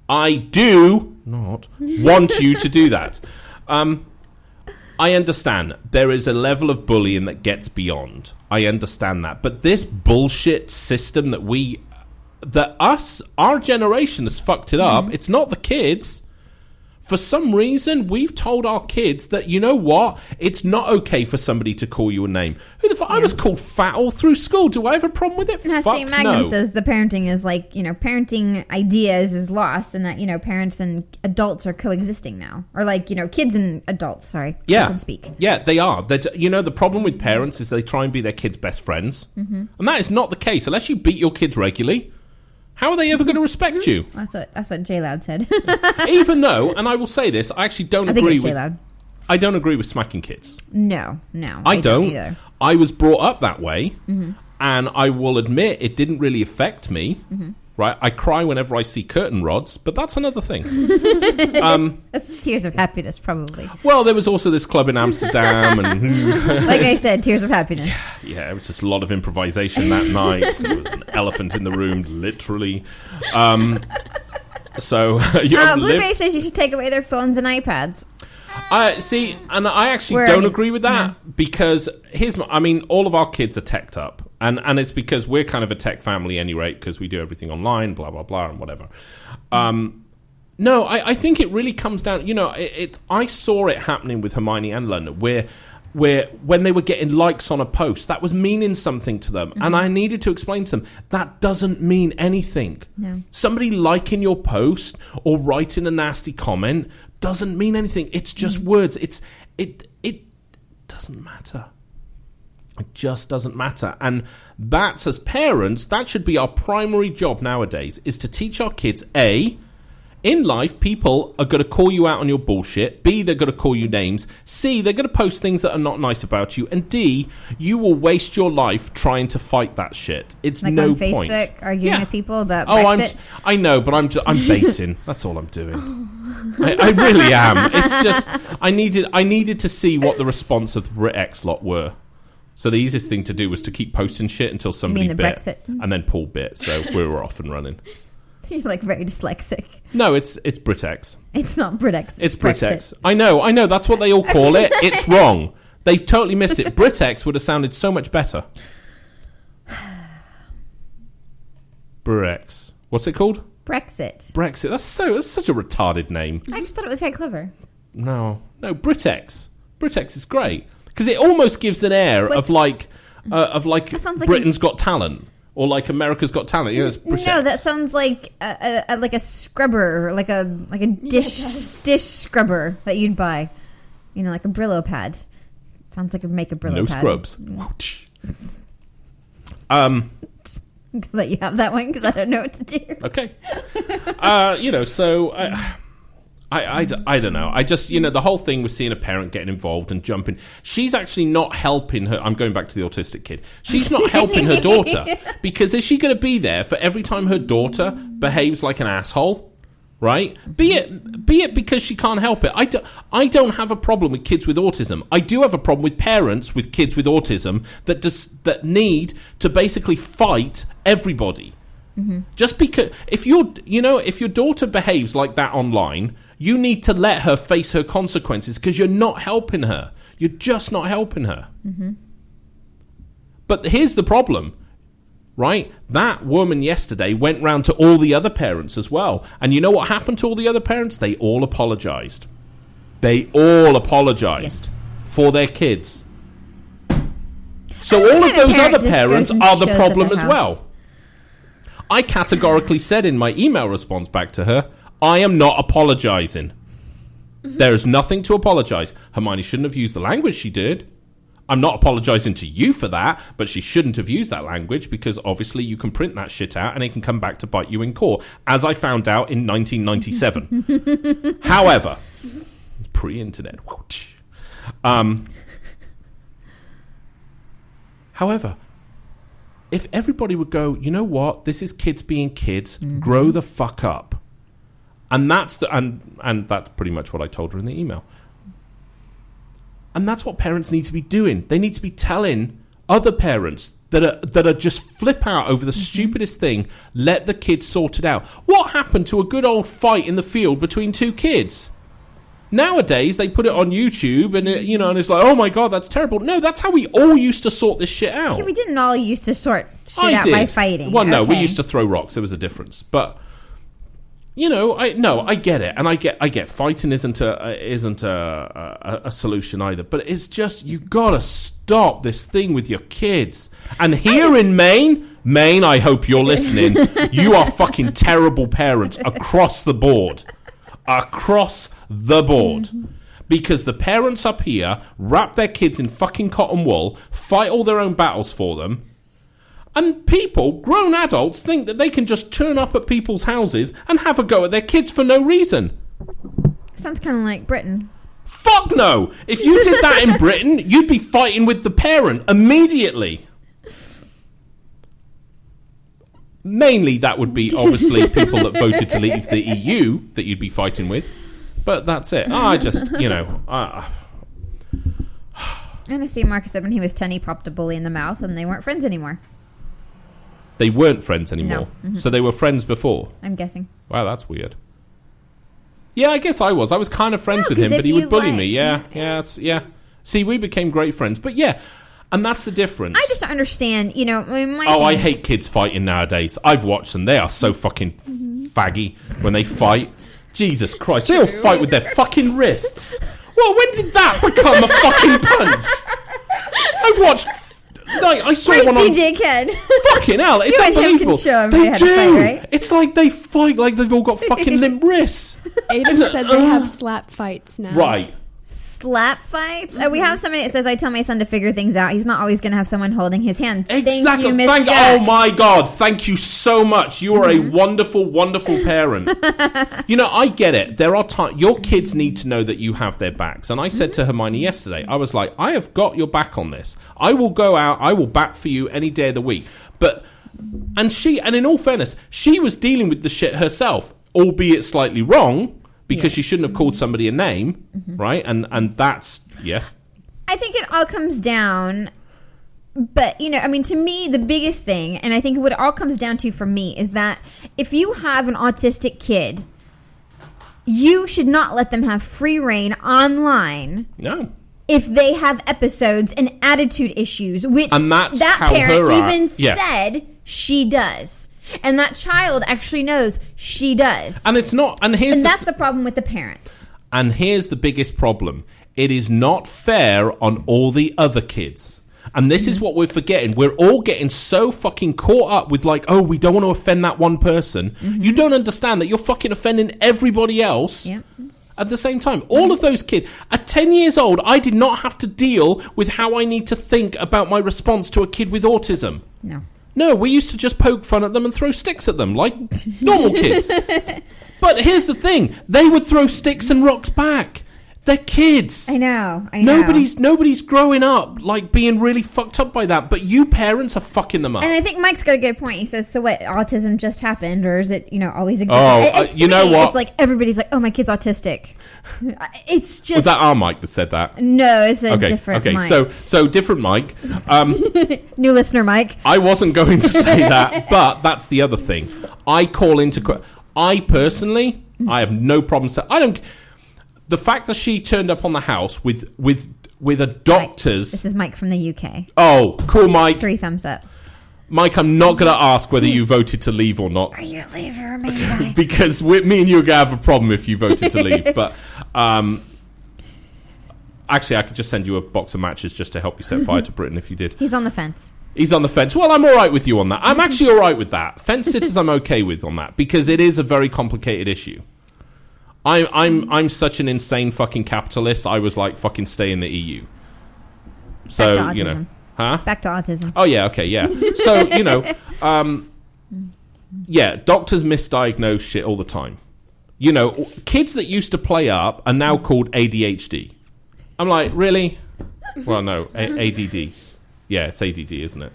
I do not want you to do that. I understand there is a level of bullying that gets beyond. I understand that. But this bullshit system our generation has fucked it up. Mm-hmm. It's not the kids. For some reason, we've told our kids that, you know what? It's not okay for somebody to call you a name. Who the fuck? I was called fat all through school. Do I have a problem with it? Now, Fuck St. Magnum no. says the parenting is like, parenting ideas is lost and that, parents and adults are coexisting now. Or like, kids and adults, sorry. Yeah. I can speak. Yeah, they are. The problem with parents is they try and be their kids' best friends. Mm-hmm. And that is not the case. Unless you beat your kids regularly, how are they ever going to respect you? That's what J Loud said. Even though, and I will say this, I actually don't agree with. J-Loud. I don't agree with smacking kids. No. I don't. Either. I was brought up that way, and I will admit it didn't really affect me. Mm-hmm. Right, I cry whenever I see curtain rods, but that's another thing. That's tears of happiness, probably. Well, there was also this club in Amsterdam, and like I said, tears of happiness. Yeah, it was just a lot of improvisation that night. There was an elephant in the room, literally. Blue Bay says you should take away their phones and iPads. See, and I actually don't agree with that because all of our kids are teched up. And it's because we're kind of a tech family anyway, because we do everything online, blah, blah, blah, and whatever. No, I think it really comes down, I saw it happening with Hermione and London, where when they were getting likes on a post, that was meaning something to them. Mm-hmm. And I needed to explain to them, that doesn't mean anything. No. Somebody liking your post or writing a nasty comment doesn't mean anything. It's just words. It doesn't matter. It just doesn't matter. And that's, as parents, that should be our primary job nowadays, is to teach our kids, A, in life, people are going to call you out on your bullshit. B, they're going to call you names. C, they're going to post things that are not nice about you. And D, you will waste your life trying to fight that shit. It's like no on Facebook, point. Arguing with people about Brexit. I know, but I'm baiting. That's all I'm doing. I really am. It's just, I needed to see what the response of the BritX lot were. So the easiest thing to do was to keep posting shit until somebody bit, Brexit? And then Paul bit. So we were off and running. You're like very dyslexic. No, it's BritX. It's not BritX. It's BritX. I know. That's what they all call it. It's wrong. They've totally missed it. BritX would have sounded so much better. BritX. What's it called? Brexit. That's such a retarded name. I just thought it was very clever. No, BritX. BritX is great. Because it almost gives an air of like Britain's Got Talent or like America's Got Talent. It's BritX. No, that sounds like a scrubber, like a dish scrubber that you'd buy. Like a Brillo pad. Sounds like it'd make a Brillo pad. No scrubs. I'm gonna let you have that one because I don't know what to do. Okay. I don't know. I just, the whole thing with seeing a parent getting involved and jumping. She's actually not helping her. I'm going back to the autistic kid. She's not helping her daughter because is she going to be there for every time her daughter behaves like an asshole? Right? Be it because she can't help it. I don't have a problem with kids with autism. I do have a problem with parents with kids with autism that need to basically fight everybody. Mm-hmm. Just because if your daughter behaves like that online, you need to let her face her consequences because you're not helping her. You're just not helping her. Mm-hmm. But here's the problem, right? That woman yesterday went round to all the other parents as well. And you know what happened to all the other parents? They all apologized. For their kids. So all of those other parents are the problem as well. I categorically said in my email response back to her, I am not apologizing. Mm-hmm. There is nothing to apologize. Hermione shouldn't have used the language she did. I'm not apologizing to you for that, but she shouldn't have used that language because obviously you can print that shit out and it can come back to bite you in court, as I found out in 1997. However, pre-internet. However, if everybody would go, you know what, this is kids being kids, grow the fuck up. And that's and that's pretty much what I told her in the email. And that's what parents need to be doing. They need to be telling other parents that are just flip out over the stupidest thing, let the kids sort it out. What happened to a good old fight in the field between two kids? Nowadays, they put it on YouTube and and it's like, oh my God, that's terrible. No, that's how we all used to sort this shit out. Okay, we didn't all used to sort shit out by fighting. Well, no, we used to throw rocks. There was a difference. But I get it, and I get fighting isn't a solution either. But it's just you gotta stop this thing with your kids. And here in Maine, I hope you're listening. You are fucking terrible parents across the board, because the parents up here wrap their kids in fucking cotton wool, fight all their own battles for them. And people, grown adults, think that they can just turn up at people's houses and have a go at their kids for no reason. Sounds kind of like Britain. Fuck no! If you did that in Britain, you'd be fighting with the parent immediately. Mainly that would be, obviously, people that voted to leave the EU that you'd be fighting with. But that's it. I just, And I see Marcus said when he was 10, he popped a bully in the mouth and they weren't friends anymore. They weren't friends anymore. No. Mm-hmm. So they were friends before. I'm guessing. Wow, that's weird. Yeah, I guess I was. I was kind of friends with him, but he would bully me. Yeah. See, we became great friends. But yeah, and that's the difference. I just don't understand, I hate kids fighting nowadays. I've watched them. They are so fucking faggy when they fight. Jesus Christ. They all fight with their fucking wrists. Well, when did that become a fucking punch? I've watched... I saw Where's one DJ Ken? Fucking hell, it's you unbelievable. And him can show him they how do. To fight, right? It's like they fight like they've all got fucking limp wrists. Aiden said they have slap fights now. Right. Slap fights? We have somebody that says, I tell my son to figure things out. He's not always going to have someone holding his hand. Exactly. Thank you, Miss Jax. Oh my God. Thank you so much. You are a wonderful, wonderful parent. I get it. There are times your kids need to know that you have their backs. And I said to Hermione yesterday, I was like, I have got your back on this. I will go out. I will bat for you any day of the week. And in all fairness, she was dealing with the shit herself, albeit slightly wrong. Because she shouldn't have called somebody a name, right? And that's, yes. I think it all comes down, but, to me, the biggest thing, and I think what it all comes down to for me, is that if you have an autistic kid, you should not let them have free reign online. No. If they have episodes and attitude issues, which and that's that how parent even said she does. And that child actually knows she does. And it's not... And that's the problem with the parents. And here's the biggest problem. It is not fair on all the other kids. And this is what we're forgetting. We're all getting so fucking caught up with we don't want to offend that one person. You don't understand that you're fucking offending everybody else. Yep. At the same time, all of those kids, at 10 years old, I did not have to deal with how I need to think about my response to a kid with autism. No, we used to just poke fun at them and throw sticks at them like normal kids. But here's the thing. They would throw sticks and rocks back. They're kids. I know. Nobody's growing up being really fucked up by that. But you parents are fucking them up. And I think Mike's got a good point. He says, so what, autism just happened? Or is it, always existed? You know what? It's like everybody's like, oh, my kid's autistic. It's just... Was that our Mike that said that? No, it's a different Mike. So different Mike. New listener Mike. I wasn't going to say that, but that's the other thing. I call into... I personally, I have no problem saying... I don't... The fact that she turned up on the house with a doctor's... This is Mike from the UK. Oh, cool, Mike. 3 thumbs up. Mike, I'm not going to ask whether you voted to leave or not. Are you a leaver or me? Because me and you are going to have a problem if you voted to leave. But actually, I could just send you a box of matches just to help you set fire to Britain if you did. He's on the fence. He's on the fence. Well, I'm all right with you on that. I'm actually all right with that. Fence sitters I'm okay with on that because it is a very complicated issue. I'm such an insane fucking capitalist. I was like, fucking stay in the EU. So, Back to autism. Oh, yeah, okay, yeah. So, doctors misdiagnose shit all the time. Kids that used to play up are now called ADHD. I'm like, really? Well, no, ADD. Yeah, it's ADD, isn't it?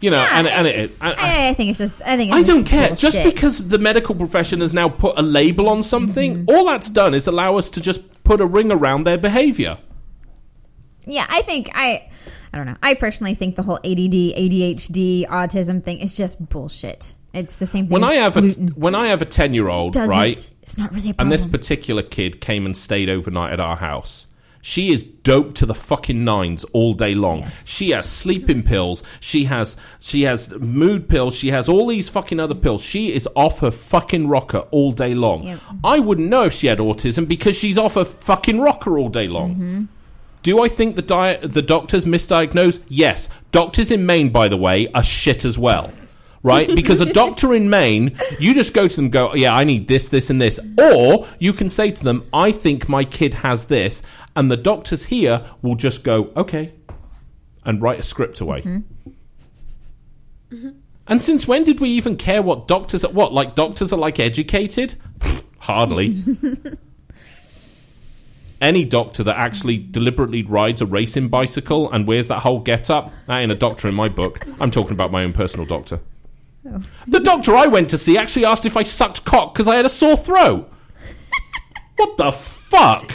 I think it's just... I don't care. Just shit. because the medical profession has now put a label on something, all that's done is allow us to just put a ring around their behavior. Yeah, I don't know. I personally think the whole ADD, ADHD, autism thing is just bullshit. It's the same thing when I have a 10-year-old, right? It's not really a problem. And this particular kid came and stayed overnight at our house. She is doped to the fucking nines all day long. Yes. She has sleeping pills. She has mood pills. She has all these fucking other pills. She is off her fucking rocker all day long. Yep. I wouldn't know if she had autism because she's off her fucking rocker all day long. Mm-hmm. Do I think the doctors misdiagnosed? Yes. Doctors in Maine, by the way, are shit as well. Right? Because a doctor in Maine, you just go to them and go, yeah, I need this, this, and this. Or you can say to them, I think my kid has this. And the doctors here will just go, okay, and write a script away. Mm-hmm. Mm-hmm. And since when did we even care what doctors are? What, like doctors are like educated? Hardly. Any doctor that actually deliberately rides a racing bicycle and wears that whole get-up, that ain't a doctor in my book. I'm talking about my own personal doctor. Oh. The doctor I went to see actually asked if I sucked cock because I had a sore throat. What the fuck?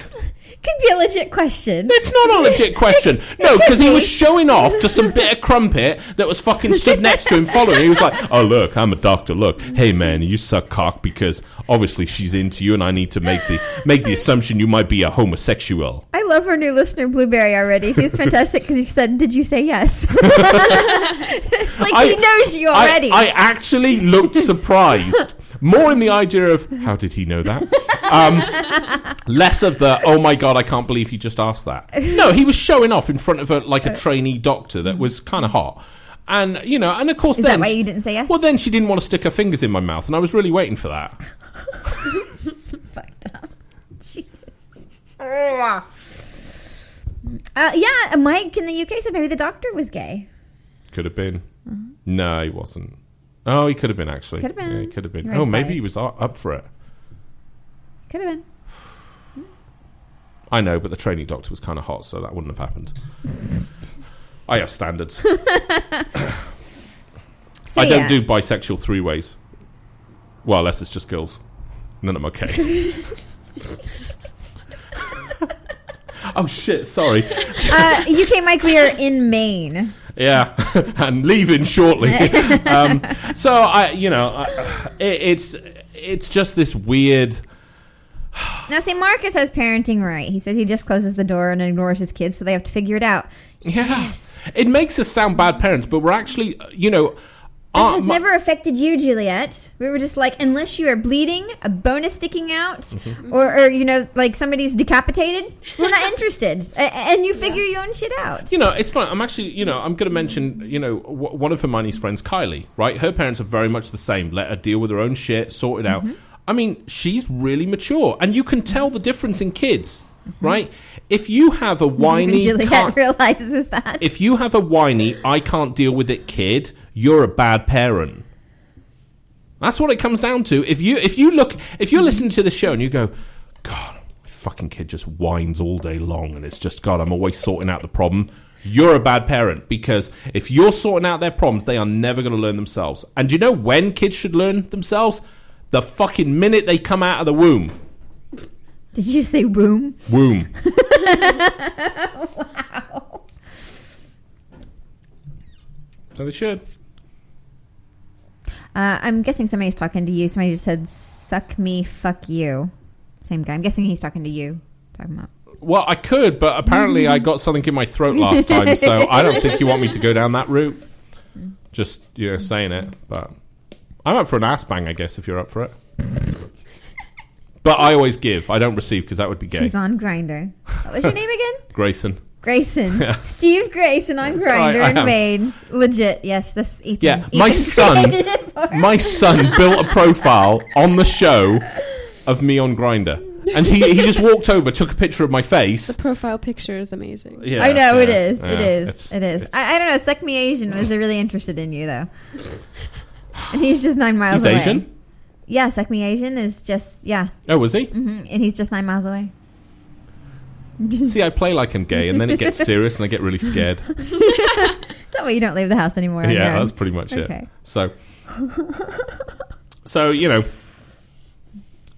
Could be a legit question. It's not a legit question. No, because he was showing off to some bit of crumpet that was fucking stood next to him following. He was like, oh, look, I'm a doctor. Look, hey, man, you suck cock because obviously she's into you and I need to make the assumption you might be a homosexual. I love our new listener, Blueberry, already. He's fantastic because he said, did you say yes? It's like he knows you already. I actually looked surprised. More in the idea of, how did he know that? Less of the, oh my God, I can't believe he just asked that. No, he was showing off in front of a trainee doctor that was kind of hot. And, you know, and of course Is that why you didn't say yes? Well, then she didn't want to stick her fingers in my mouth, and I was really waiting for that. So fucked up. Jesus. Yeah, Mike in the UK said maybe the doctor was gay. Could have been. No, he wasn't. Oh, he could have been, actually. Could have been. Yeah, he could have been. Right, oh, maybe he was up for it. Could have been. I know, but the training doctor was kind of hot, so that wouldn't have happened. I have standards. I don't do bisexual three-ways. Well, unless it's just girls. And then I'm okay. Oh, shit, sorry. UK Mike, we are in Maine. Yeah, and leaving shortly. So it's just this weird. Now, see, Marcus has parenting right. He said he just closes the door and ignores his kids, so they have to figure it out. Yeah, yes. It makes us sound bad parents, but we're actually, That has never affected you, Juliet. We were just like, unless you are bleeding, a bone is sticking out, mm-hmm. or like somebody's decapitated, we're not interested. And you figure your own shit out. It's fun. I'm actually, I'm going to mention, one of Hermione's friends, Kylie, right? Her parents are very much the same. Let her deal with her own shit, sort it out. Mm-hmm. I mean, she's really mature, and you can tell the difference in kids, mm-hmm. right? If you have a whiny... Juliet realizes that. If you have a whiny, I can't deal with it kid... You're a bad parent. That's what it comes down to. If you're listening to the show and you go, God, my fucking kid just whines all day long and it's just, God, I'm always sorting out the problem. You're a bad parent, because if you're sorting out their problems, they are never going to learn themselves. And do you know when kids should learn themselves? The fucking minute they come out of the womb. Did you say womb? Womb. Wow. So they should. I'm guessing somebody's talking to you. Somebody just said, suck me, fuck you. Same guy. I'm guessing he's talking to you. Talking about. Well, I could, but apparently I got something in my throat last time, so I don't think you want me to go down that route. Just, saying it. But I'm up for an ass bang, I guess, if you're up for it. But I always give. I don't receive, because that would be gay. He's on Grindr. What was your name again? Grayson. Yeah. Steve Grayson on Grindr in Maine. Legit. Yes, that's Ethan. Yeah, Ethan my son built a profile on the show of me on Grindr. And he just walked over, took a picture of my face. The profile picture is amazing. Yeah, I know, it is. Yeah, it is. I don't know. Suck Me Asian was really interested in you, though. And he's just 9 miles away. He's Asian? Yeah, Suck Me Asian is just, yeah. Oh, was he? Mm-hmm. And he's just 9 miles away. See, I play like I'm gay, and then it gets serious, and I get really scared. Is that why you don't leave the house anymore? Yeah, that's pretty much it. So,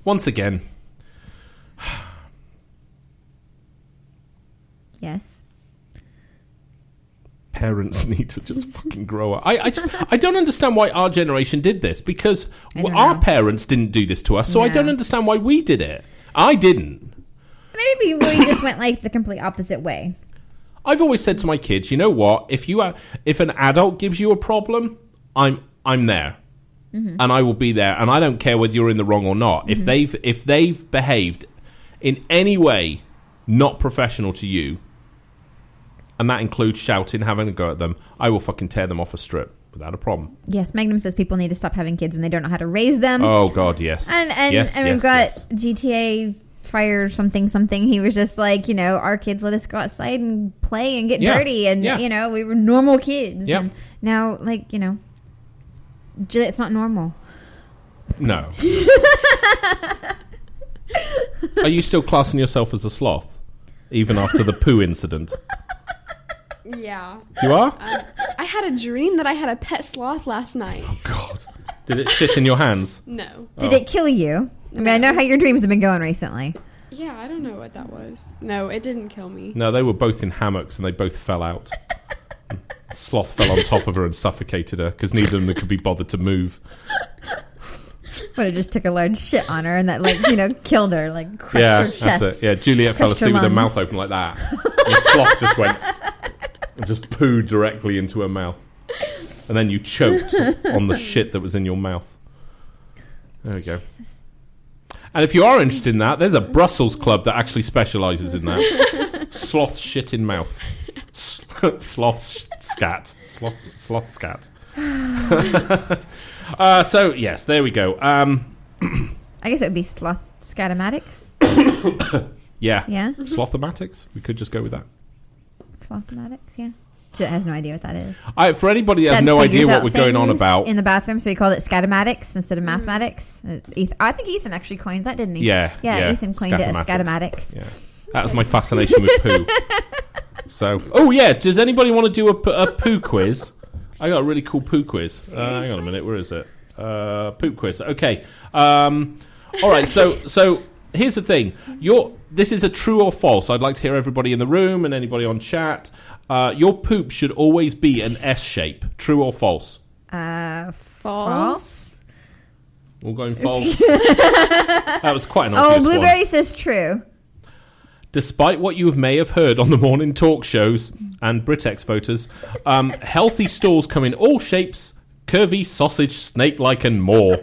once again, yes, parents need to just fucking grow up. I don't understand why our generation did this, because our parents didn't do this to us, so I don't understand why we did it. I didn't. Maybe maybe we just went like the complete opposite way. I've always said to my kids, you know what? If an adult gives you a problem, I'm there, and I will be there, and I don't care whether you're in the wrong or not. If they've behaved in any way not professional to you, and that includes shouting, having a go at them, I will fucking tear them off a strip without a problem. Yes, Magnum says people need to stop having kids when they don't know how to raise them. Oh God, yes. And we've got GTA Fire something. He was just like, our kids let us go outside and play and get dirty, and we were normal kids. Yep. And now, like, it's not normal. No. Are you still classing yourself as a sloth, even after the poo incident? Yeah. You are? I had a dream that I had a pet sloth last night. Oh, God. Did it sit in your hands? No. Did it kill you? I mean, I know how your dreams have been going recently. Yeah, I don't know what that was. No, it didn't kill me. No, they were both in hammocks and they both fell out. Sloth fell on top of her and suffocated her because neither of them could be bothered to move. But it just took a large shit on her and that, killed her, crushed her chest. That's it. Yeah, Juliet fell asleep with her mouth open like that. And the sloth just went and just pooed directly into her mouth. And then you choked on the shit that was in your mouth. There we go. Jesus. And if you are interested in that, there's a Brussels club that actually specialises in that. Sloth shit in mouth. Sloth scat. Sloth scat. So, yes, there we go. I guess it would be sloth scatomatics. Yeah. Yeah? Slothomatics? We could just go with that. Slothomatics, yeah. Jet has no idea what that is. For anybody that has no idea what we're going on about. In the bathroom, so he called it scatomatics instead of mathematics. I think Ethan actually coined that, didn't he? Yeah. Ethan coined it as scatomatics. Yeah. That was my fascination with poo. So, does anybody want to do a poo quiz? I got a really cool poo quiz. Hang on a minute, where is it? Poop quiz. Okay. All right. So here's the thing. This is a true or false. I'd like to hear everybody in the room and anybody on chat. Your poop should always be an S shape. True or false? False. We're going false. That was quite an obvious one. Blueberry says true. Despite what you may have heard on the morning talk shows and Britex voters, healthy stools come in all shapes, curvy, sausage, snake-like, and more.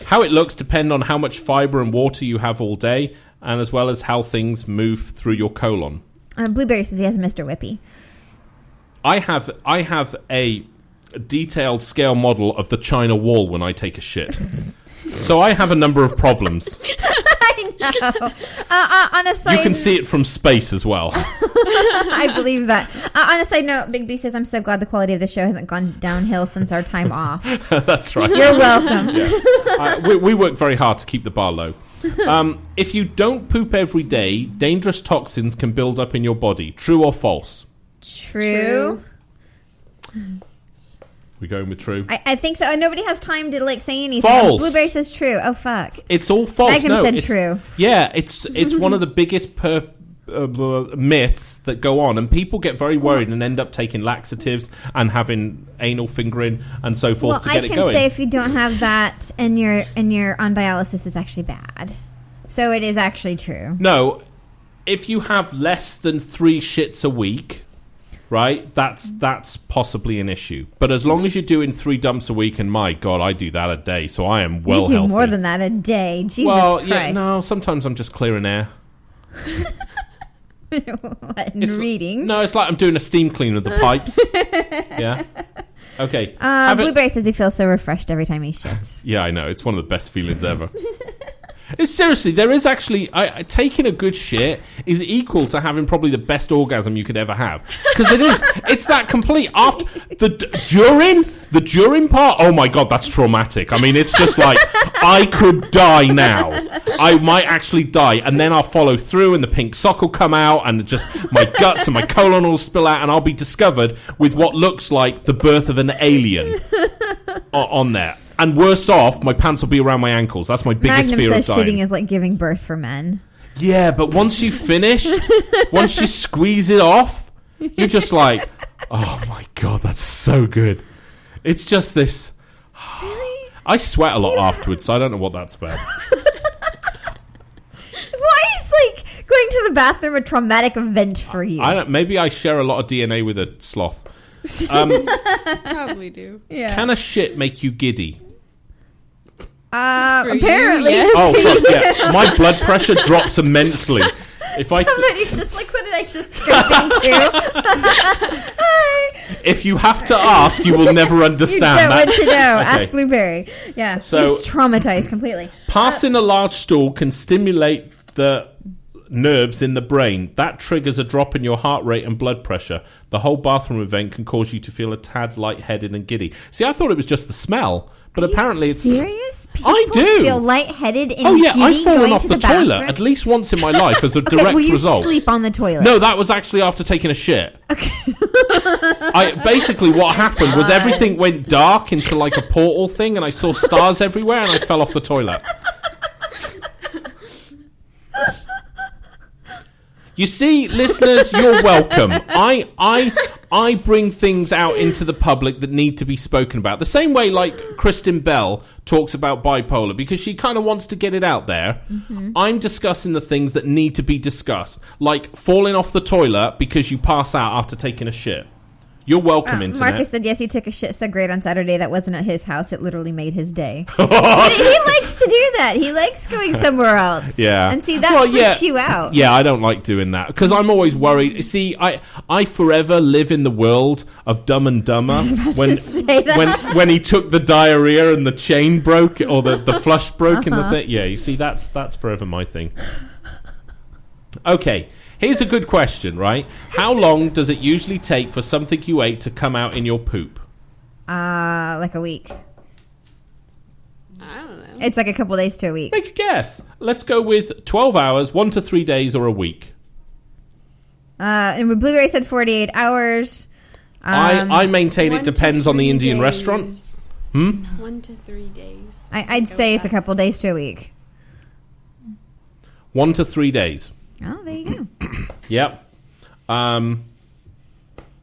How it looks depend on how much fibre and water you have all day, and as well as how things move through your colon. Blueberry says he has Mr. Whippy. I have a detailed scale model of the China Wall when I take a shit. So I have a number of problems. I know. On a side, you can see it from space as well. I believe that. On a side note, Big B says, I'm so glad the quality of the show hasn't gone downhill since our time off. That's right. You're welcome. Yeah. We work very hard to keep the bar low. If you don't poop every day, dangerous toxins can build up in your body. True or false? True. We're going with true. I think so. Nobody has time to say anything. False. Blueberry says true. Oh fuck. It's all false. Magnum said true. Yeah, it's one of the biggest myths that go on, and people get very worried and end up taking laxatives and having anal fingering and so forth to get it going. I can say if you don't have that and you're on dialysis, it's actually bad. So it is actually true. No, if you have less than 3 shits a week, right, that's possibly an issue. But as long as you're doing 3 dumps a week, and my God, I do that a day, so I am well healthy. You do more than that a day. Jesus Christ. Yeah, no, sometimes I'm just clearing air. Reading? No, it's like I'm doing a steam clean of the pipes. Yeah. Okay. Blueberry says he feels so refreshed every time he shits. Yeah, I know. It's one of the best feelings ever. Seriously, there is actually... taking a good shit is equal to having probably the best orgasm you could ever have. Because it is. It's that complete... After the during part, oh my God, that's traumatic. I mean, it's just like, I could die now. I might actually die. And then I'll follow through and the pink sock will come out and just my guts and my colon will spill out and I'll be discovered with what looks like the birth of an alien on there. And worse off, my pants will be around my ankles. That's my biggest fear of dying. Shitting is like giving birth for men. Yeah, but once you've finished, once you squeeze it off, you're just like, oh my God, that's so good. It's just this. Really? I sweat a lot afterwards, so I don't know what that's about. Why is going to the bathroom a traumatic event for you? Maybe I share a lot of DNA with a sloth. Probably do. Yeah. Can a shit make you giddy? Apparently. yes. Oh, fuck, yeah. My blood pressure drops immensely. Somebody's just like, what did I just scope into? Hi. If you have to ask, you will never understand. You don't want to know. Okay. Ask Blueberry. Yeah. So- He's traumatized completely. Passing a large stool can stimulate the nerves in the brain. That triggers a drop in your heart rate and blood pressure. The whole bathroom event can cause you to feel a tad lightheaded and giddy. See, I thought it was just the smell, but apparently it's... serious? People I do. feel lightheaded and Oh yeah, giddy I've fallen going off to the bathroom? toilet at least once in my life as a Okay, direct will you result. sleep on the toilet? No, that was actually after taking a shit. Okay. Basically what happened was everything went dark into like a portal thing, and I saw stars everywhere, and I fell off the toilet. You see, listeners, you're welcome. I bring things out into the public that need to be spoken about. The same way, like, Kristen Bell talks about bipolar, because she kind of wants to get it out there. Mm-hmm. I'm discussing the things that need to be discussed, like falling off the toilet because you pass out after taking a shit. You're welcome, Internet. Marcus said, yes, he took a shit so great on Saturday that wasn't at his house. It literally made his day. He likes to do that. He likes going somewhere else. Yeah. And see, that freaks you out. Yeah, I don't like doing that because I'm always worried. See, I forever live in the world of Dumb and Dumber when he took the diarrhea and the chain broke or the flush broke in the thing. Yeah, you see, that's forever my thing. Okay. Here's a good question, right? How long does it usually take for something you ate to come out in your poop? Like a week. I don't know. It's like a couple days to a week. Make a guess. Let's go with 12 hours, 1 to 3 days, or a week. And with Blueberry said 48 hours. I maintain it depends on the Indian days. restaurant. 1 to 3 days. I'd say it's a couple days to a week. 1 to 3 days. Oh, there you go. Yep.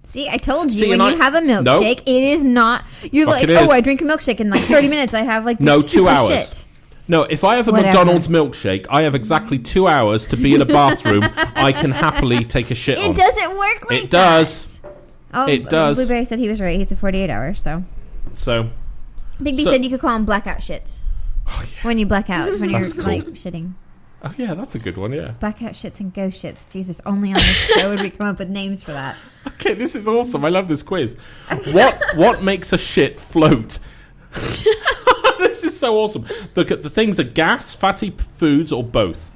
See, I told you, See, when and you have a milkshake, Nope. it is not... You're Fuck like, it is. I drink a milkshake in like 30 minutes. I have like this No, 2 super hours. shit. No, if I have a Whatever. McDonald's milkshake, I have exactly 2 hours to be in a bathroom I can happily take a shit on. It doesn't work like It does. that. Oh, It does. Blueberry said he was right. He said 48 hours, so... So, Big B said you could call them blackout shits. Oh, yeah. When you black out, when you're That's cool. like shitting. oh yeah, that's a good one, yeah. Blackout shits and ghost shits. Jesus, only on this show would we come up with names for that. Okay, this is awesome. I love this quiz. What makes a shit float? This is so awesome. Look at the things are gas, fatty foods, or both.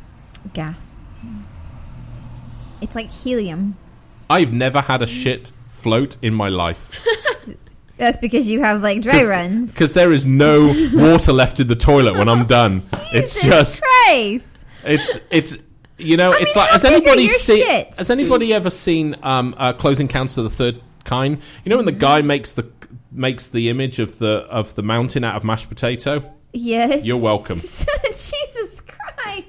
Gas. It's like helium. I've never had a shit float in my life. That's because you have like dry runs. Because there is no water left in the toilet when I'm done. It's Jesus just Christ. it's you know, it's mean, like how has big are anybody your seen shits? has anybody ever seen Close Encounters of the Third Kind? You know when the guy makes the image of the mountain out of mashed potato? Yes. You're welcome. Jesus Christ.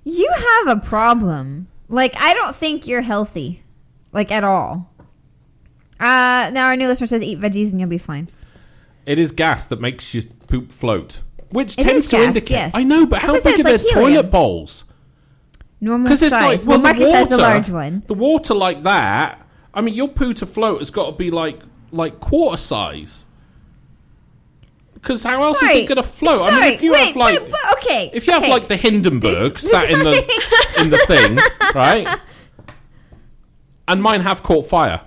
You have a problem. Like, I don't think you're healthy. Like, at all. Now our new listener says eat veggies and you'll be fine. It is gas that makes your poop float, which It tends is to gas, indicate. yes. I know, but That's how what I said, big are it's their like helium. toilet bowls? Normal Because size. it's like well, the Marcus has the water- large one. The water like that. I mean, your poo to float has got to be like quarter size. Because how else is it going to float? I mean, if you have like okay, if you have okay. like the Hindenburg This- sat in the thing, right? And mine have caught fire.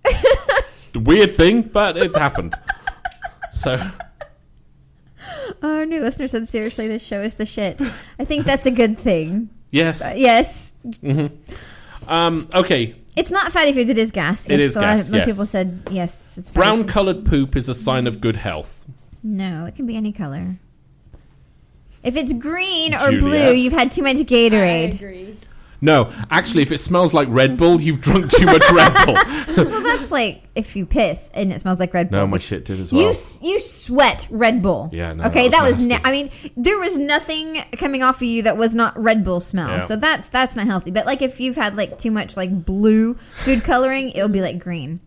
It's a weird thing, but it happened. So. Our new listener said, seriously, this show is the shit. I think that's a good thing. Yes. Yes. Okay. It's not fatty foods, it is gas. It is so gas, a lot of yes. people said, yes, it's fatty Brown food. coloured poop is a sign of good health. No, it can be any color. If it's green or Juliet. blue, you've had too much I Gatorade. agree. No, actually, if it smells like Red Bull, you've drunk too much Red Bull. Well, that's like if you piss and it smells like Red Bull. No, my shit did as well. You sweat Red Bull. Yeah, no, okay, that was was. nasty. I mean, there was nothing coming off of you that was not Red Bull smell. Yeah. So that's not healthy. But like if you've had like too much like blue food coloring, it'll be like green.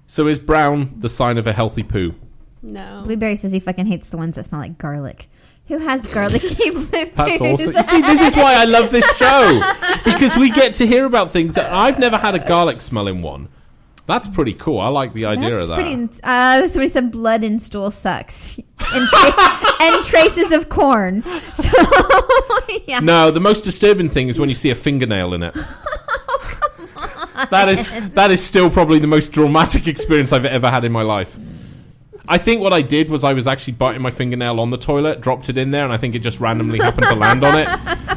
So is brown the sign of a healthy poo? No. Blueberry says he fucking hates the ones that smell like garlic. Who has garlicky blue That's poos? awesome. You see, this is why I love this show. Because we get to hear about things that I've never had a garlic smelling one. That's pretty cool. I like the idea of that. Somebody said blood in stool sucks. And traces of corn. So, yeah. No, the most disturbing thing is when you see a fingernail in it. That is still probably the most dramatic experience I've ever had in my life. I think what I did was I was actually biting my fingernail on the toilet, dropped it in there, and I think it just randomly happened to land on it.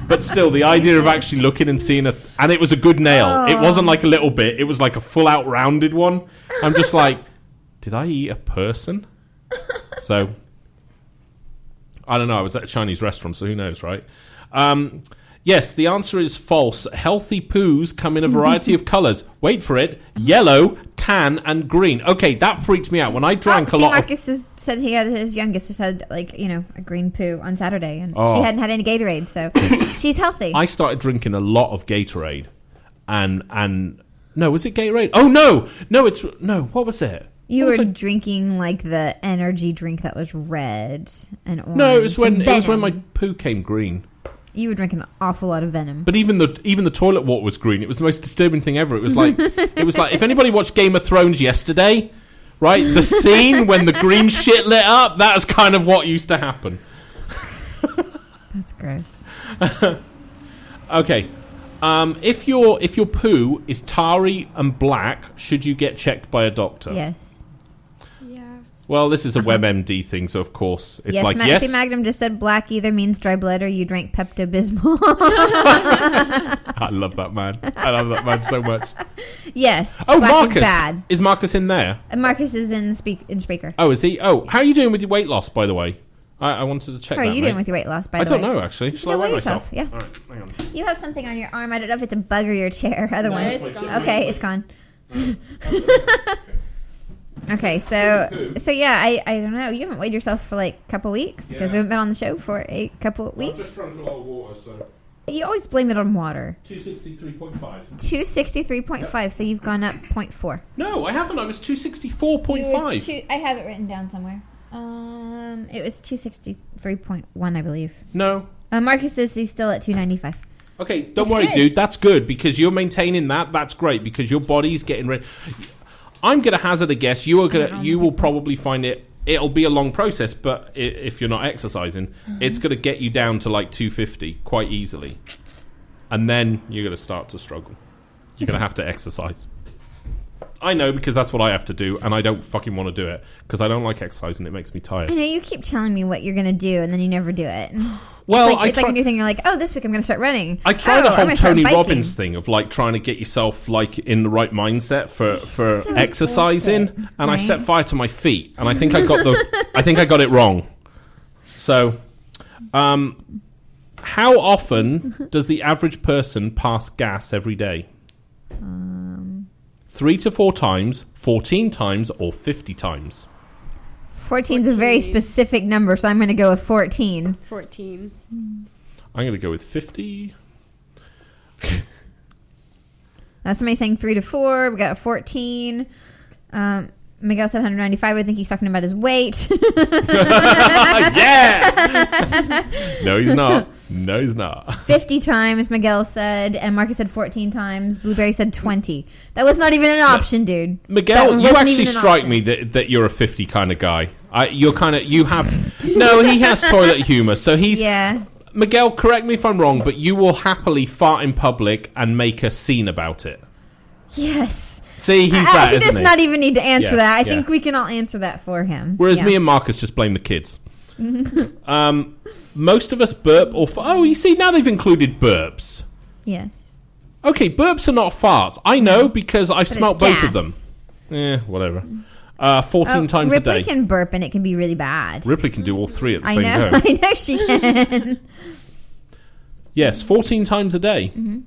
But still, the idea of actually looking and seeing and it was a good nail. Oh. It wasn't like a little bit. It was like a full-out rounded one. I'm just like, did I eat a person? So, I don't know. I was at a Chinese restaurant, so who knows, right? Yes, the answer is false. Healthy poos come in a variety of colours. Wait for it. Yellow, tan, and green. Okay, that freaked me out. When I drank a lot Marcus said he had his youngest just had, a green poo on Saturday, and she hadn't had any Gatorade, so she's healthy. I started drinking a lot of Gatorade, and no, was it Gatorade? Oh, no, what was it? You were drinking, the energy drink that was red and orange. No, it was when my poo came green. You were drinking an awful lot of venom. But even the toilet water was green. It was the most disturbing thing ever. It was like if anybody watched Game of Thrones yesterday, right? The scene when the green shit lit up, that's kind of what used to happen. That's gross. Okay. If your poo is tarry and black, should you get checked by a doctor? Yes. Well, this is a WebMD thing, so of course it's Maxi Magnum just said black either means dry blood or you drank Pepto-Bismol. I love that man. I love that man so much. Yes. Oh, black Marcus. Is bad. Is Marcus in there? Marcus is in speaker. Oh, is he? Oh, how are you doing with your weight loss, by the way? I wanted to check that. How are you doing with your weight loss, by the way? I don't know, actually. Shall I weigh myself? Yeah. All right, hang on. You have something on your arm. I don't know if it's a bug or your chair. Otherwise, it's gone. Okay, it's gone. Okay, so yeah, I don't know. You haven't weighed yourself for a couple weeks because we haven't been on the show for a couple of weeks. I've just drunk a lot of water, so... You always blame it on water. 263.5. 263.5, so you've gone up 0.4. No, I haven't. I was 264.5. I have it written down somewhere. It was 263.1, I believe. No. Marcus says he's still at 295. Okay, don't worry, dude. That's good because you're maintaining that. That's great because your body's getting ready. I'm going to hazard a guess. You will probably find it'll be a long process, but if you're not exercising, it's going to get you down to 250 quite easily. And then you're going to start to struggle. You're going to have to exercise. I know because that's what I have to do, and I don't fucking want to do it because I don't like exercising. It makes me tired. I know you keep telling me what you're going to do, and then you never do it. Well, it's like a new thing. You're like, oh, this week I'm going to start running. I tried the whole Tony Robbins thing of trying to get yourself in the right mindset for so exercising, bullshit, and right? I set fire to my feet, and I think I got it wrong. So, how often does the average person pass gas every day? 3 to 4 times, 14 times, or 50 times? 14 is a very specific number, so I'm going to go with 14. 14. I'm going to go with 50. Somebody saying 3 to 4. We got 14. Miguel said 195. I think he's talking about his weight. Yeah! No, he's not. 50 times, Miguel said, and Marcus said 14 times. Blueberry said 20. That was not even an option, dude. Miguel, you actually strike me that you're a 50 kind of guy. He has toilet humor, so he's... Yeah. Miguel, correct me if I'm wrong, but you will happily fart in public and make a scene about it. Yes. See, he does not even need to answer that. I think we can all answer that for him. Whereas me and Marcus just blame the kids. Most of us burp or you see, now they've included burps. Yes. Okay, burps are not farts. I know because I've smelt both of them. Whatever. 14 times a day. Ripley can burp and it can be really bad. Ripley can do all three at the same go. I know she can. Yes, 14 times a day. Mm-hmm.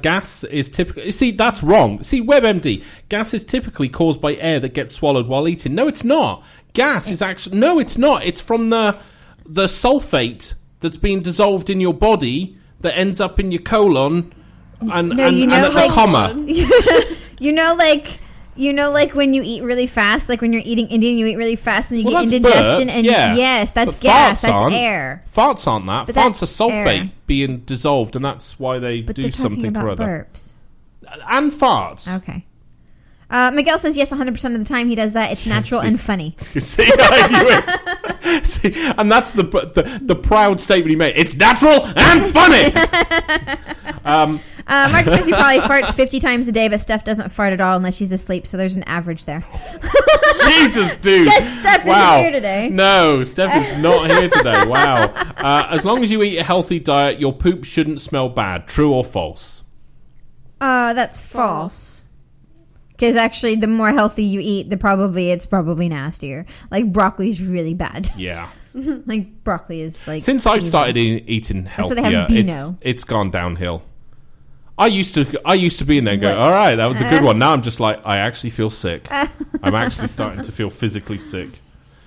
Gas is typically... See, that's wrong. See, WebMD. Gas is typically caused by air that gets swallowed while eating. No, it's not. Gas is actually... No, it's not. It's from the sulfate that's being dissolved in your body that ends up in your colon and at the comma. You know, like when you eat really fast, like when you're eating Indian, you eat really fast and you get that's indigestion. burps, And yeah. yes, that's But gas. farts That's aren't. air. Farts aren't that. But Farts that's are sulfate air. being dissolved, and that's why they But do they're talking something or about other. burps. And farts. Okay. Miguel says yes, 100% of the time he does that. It's natural and funny. See, I knew it. See, and that's the proud statement he made. It's natural and funny. Marcus says he probably farts 50 times a day, but Steph doesn't fart at all unless she's asleep, so there's an average there. Jesus, dude. Yes, Steph isn't here today. No, Steph is not here today. Wow. As long as you eat a healthy diet, your poop shouldn't smell bad. True or false? That's false. Because actually, the more healthy you eat, it's probably nastier. Like, broccoli's really bad. Yeah. Like, broccoli is like... Since I've started eating why healthier, they have Beano. it's gone downhill. I used to be in there and go, What? all right, that was a good one. Now I'm just like, I actually feel sick. I'm actually starting to feel physically sick.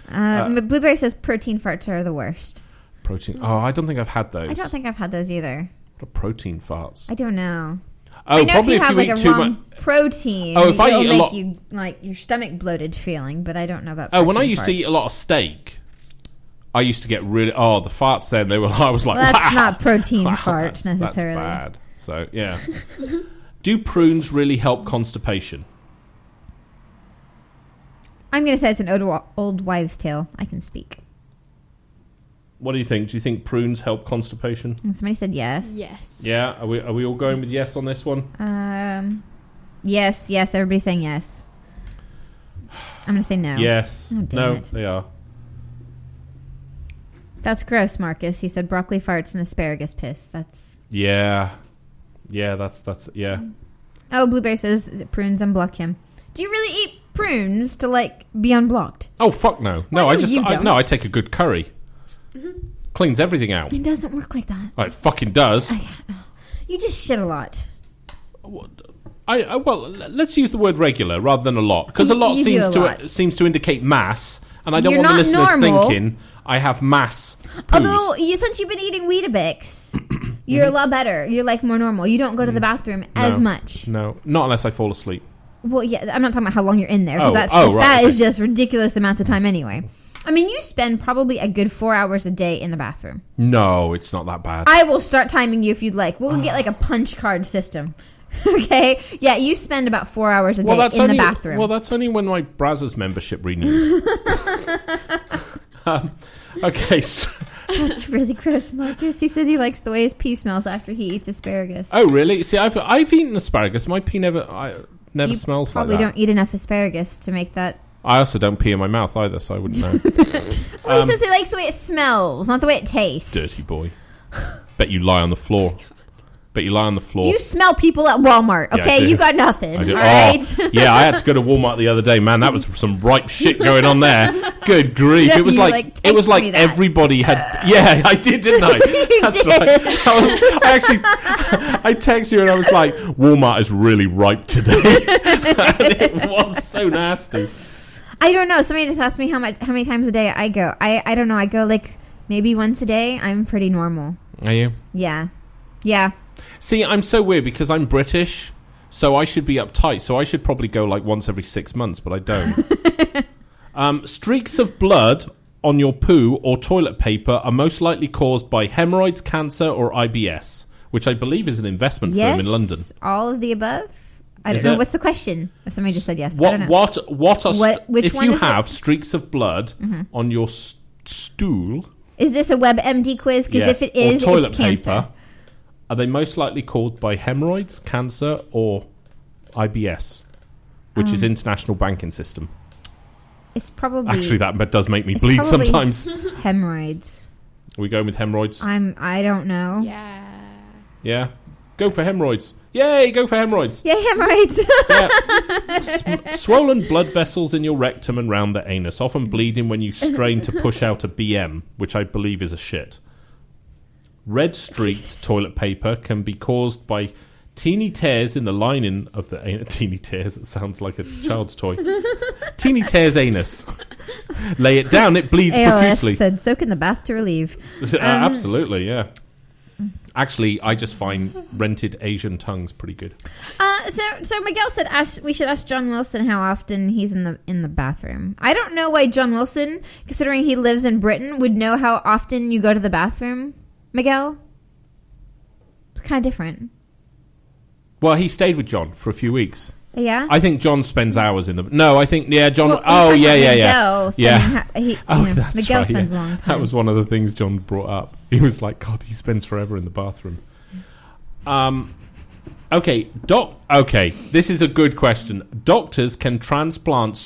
Blueberry says protein farts are the worst. Protein. Oh, I don't think I've had those. I don't think I've had those either. What are protein farts? I don't know. Oh, I know probably if you have like eat a too wrong much. protein, Oh, if I it'll eat a make lot- you like your stomach bloated feeling, but I don't know about. Oh, when I protein used to farts. eat a lot of steak, I used to get really. Oh, the farts then they were. I was like, Well, that's wow, not protein wow, farts necessarily. That's bad. So yeah. Do prunes really help constipation? I'm going to say it's an old wives' tale. I can speak. What do you think? Do you think prunes help constipation? And somebody said yes. Yes. Yeah. Are we all going with yes on this one? Yes. Everybody's saying yes. I'm going to say no. Yes. Oh, damn no, it. they are. That's gross, Marcus. He said broccoli farts and asparagus piss. That's... Yeah. Yeah, that's yeah. Oh, Blueberry says prunes unblock him. Do you really eat prunes to, like, be unblocked? Oh, fuck no. No, Well, you don't. I take a good curry. Cleans everything out. It doesn't work like that. Oh, it fucking does. You just shit a lot. Well, let's use the word regular rather than a lot, because a lot You do a lot. seems to indicate mass, and I don't You're want the not listeners normal. thinking I have mass poos. Although, since you've been eating Weetabix, you're a lot better. You're, like, more normal. You don't go to the bathroom as much. No, not unless I fall asleep. Well, yeah, I'm not talking about how long you're in there. 'Cause Oh, that is okay. just ridiculous amounts of time anyway. I mean, you spend probably a good 4 hours a day in the bathroom. No, it's not that bad. I will start timing you if you'd like. We'll get like a punch card system. Okay? Yeah, you spend about 4 hours a day in the bathroom. Well, that's only when my Brazzers membership renews. Okay. That's really gross, Marcus. He said he likes the way his pee smells after he eats asparagus. Oh, really? See, I've eaten asparagus. My pee never You smells like probably that. don't eat enough asparagus to make that. I also don't pee in my mouth either, so I wouldn't know. Well, he says he likes the way it smells, not the way it tastes. Dirty boy. Bet you lie on the floor. You smell people at Walmart, Yeah, I okay? do. You got nothing, I do. all right? Oh, yeah, I had to go to Walmart the other day, man. That was some ripe shit going on there. Good grief! Yeah, it was you, like texted it was like me that. everybody had. Yeah, I did, didn't I? That's did. right. I texted you and I was like, Walmart is really ripe today. And it was so nasty. I don't know. Somebody just asked me how many times a day I go. I don't know. I go like maybe once a day. I'm pretty normal. Are you? Yeah. See, I'm so weird because I'm British, so I should be uptight. So I should probably go like once every 6 months, but I don't. Streaks of blood on your poo or toilet paper are most likely caused by hemorrhoids, cancer, or IBS, which I believe is an investment Yes. firm in London. All of the above. I Is don't know. it? What's the question? Somebody just said yes. I don't know. Which if one you is it? have streaks of blood on your stool, Is this a WebMD quiz? Because yes, if it is, or toilet it's cancer. paper, are they most likely caused by hemorrhoids, cancer, or IBS, which is International Banking System? It's probably Actually, that does make me It's bleed probably- sometimes. hemorrhoids. Are we going with hemorrhoids? I don't know. Yeah. Yeah. Go for hemorrhoids. Yay, go for hemorrhoids. Yeah, hemorrhoids. Yeah. Swollen blood vessels in your rectum and round the anus, often bleeding when you strain to push out a BM, which I believe is a shit. Red streaked toilet paper can be caused by teeny tears in the lining of the anus. Teeny tears, it sounds like a child's toy. Teeny tears anus. Lay it down, it bleeds ALS profusely. said soak in the bath to relieve. Absolutely, yeah. Actually, I just find rented Asian tongues pretty good. So Miguel said we should ask John Wilson how often he's in the bathroom. I don't know why John Wilson, considering he lives in Britain, would know how often you go to the bathroom. Miguel, it's kind of different. Well, he stayed with John for a few weeks. Yeah, I think John spends hours in the. No, I think John. Well, yeah. That's Miguel right, spends a long time. That was one of the things John brought up. He was like, "God, he spends forever in the bathroom." Okay, Okay, this is a good question. Doctors can transplant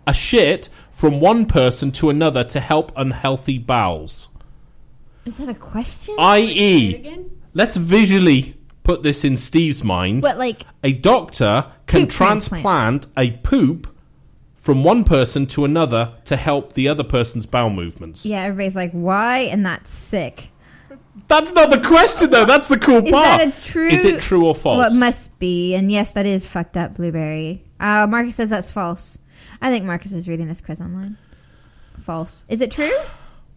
a shit from one person to another to help unhealthy bowels. Is that a question? I.e., let's visually put this in Steve's mind. What, like a doctor can transplant a poop from one person to another to help the other person's bowel movements. Yeah, everybody's like, why? And that's sick. That's not the question, though. That's the cool part. Is it true or false? Well, it must be. And yes, that is fucked up, Blueberry. Marcus says that's false. I think Marcus is reading this quiz online. False. Is it true?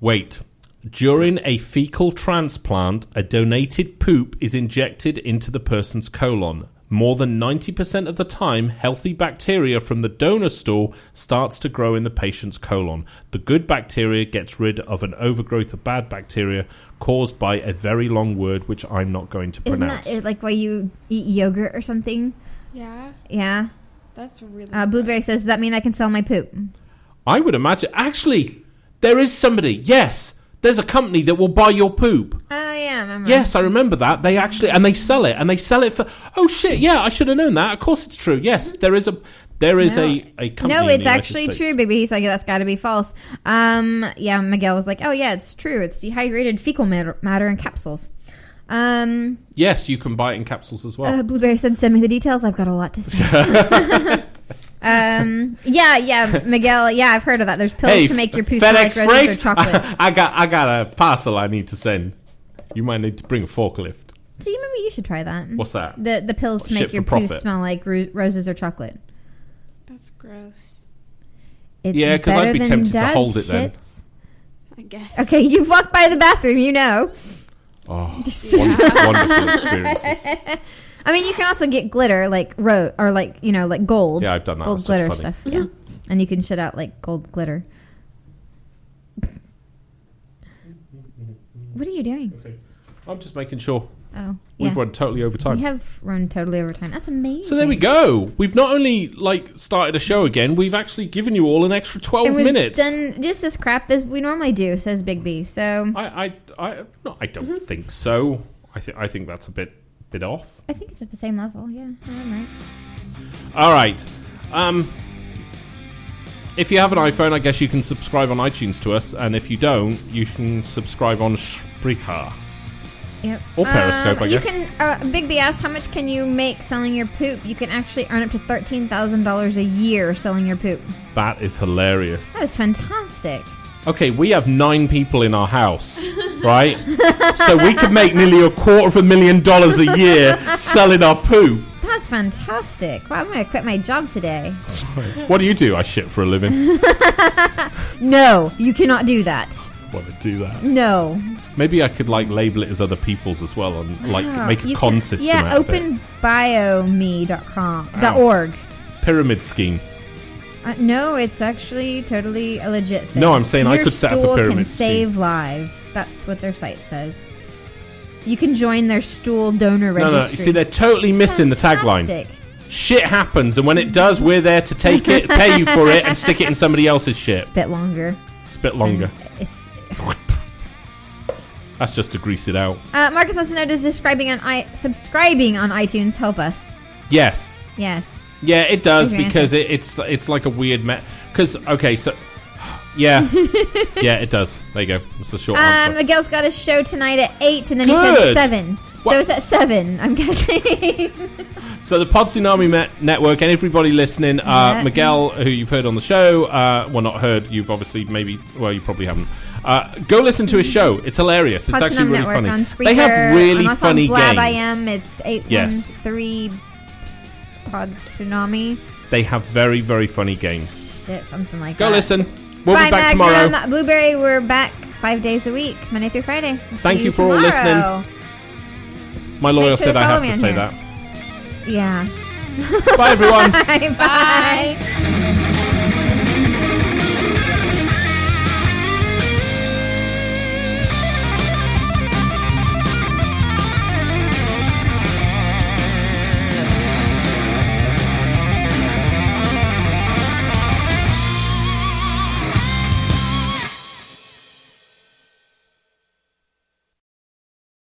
Wait. During a fecal transplant, a donated poop is injected into the person's colon. More than 90% of the time, healthy bacteria from the donor stool starts to grow in the patient's colon. The good bacteria gets rid of an overgrowth of bad bacteria caused by a very long word which I'm not going to pronounce. Isn't that like why you eat yogurt or something? Yeah. Yeah. That's really Blueberry says, does that mean I can sell my poop? I would imagine. Actually, there is somebody. Yes. There's a company that will buy your poop. Oh, yeah, I remember. Yes, I remember that. They actually, and they sell it, for, oh shit, yeah, I should have known that. Of course it's true. Yes, there is a company. No, it's actually States. true, baby. He's like, that's got to be false. Yeah, Miguel was like, oh yeah, it's true. It's dehydrated fecal matter in capsules. Yes, you can buy it in capsules as well. Blueberry said, send me the details. I've got a lot to say. Yeah, Miguel. Yeah, I've heard of that. There's pills to make your poo smell like roses or chocolate. I got a parcel I need to send. You might need to bring a forklift. So maybe you should try that. What's that? The pills to make your poo smell like roses or chocolate. That's gross. It's because I'd be tempted to hold it then. I guess. Okay, you've walked by the bathroom, you know. Oh, wonderful experiences. I mean, you can also get glitter, like like gold. Yeah, I've done that. Gold glitter stuff. Yeah, and you can shit out like gold glitter. What are you doing? Okay. I'm just making sure. Oh, we've run totally over time. We have run totally over time. That's amazing. So there we go. We've not only started a show again, we've actually given you all an extra 12 minutes. Done just as crap as we normally do, says Big B. So I don't think so. I think that's a bit off. I think it's at the same level. Yeah, I'm right. All right. If you have an iPhone, I guess you can subscribe on iTunes to us, and if you don't, you can subscribe on Spreaker. Yep. Or Periscope, I guess. You can. Big B asked, how much can you make selling your poop? You can actually earn up to $13,000 a year selling your poop. That is hilarious. That is fantastic. Okay, we have 9 people in our house, right? So we could make nearly $250,000 a year selling our poop. That's fantastic. Well, I'm going to quit my job today. Sorry. What do you do? I shit for a living. No, you cannot do that. Want to do that? No. Maybe I could label it as other people's as well and make a con system out of it. openbiome.org. Pyramid scheme. No, it's actually totally a legit thing. No, I'm saying I could set up a pyramid Your stool can scheme. save lives. That's what their site says. You can join their stool donor registry. No, you see, they're totally missing the tagline. Shit happens, and when it does, we're there to take it, pay you for it, and stick it in somebody else's shit. Spit longer. That's just to grease it out. Marcus wants to know, does subscribing on iTunes help us? Yes. Yes. Yeah, it does, because it's like a weird because yeah, it does. There you go. That's the short answer. Miguel's got a show tonight at 8, and then he said 7. What? So it's at 7, I'm guessing. So the Pod Tsunami Network, and everybody listening, Miguel, who you've heard on the show, well, not heard, you've obviously you probably haven't. Go listen to his show. It's hilarious. It's actually really funny. They have really funny games. I am. It's 813 Pod Tsunami. They have very, very funny games. Shit, something like that. Go listen. We'll be back tomorrow. Blueberry, we're back 5 days a week, Monday through Friday. Thank you for all listening. My lawyer said I have to say that. Yeah. Bye, everyone. Bye.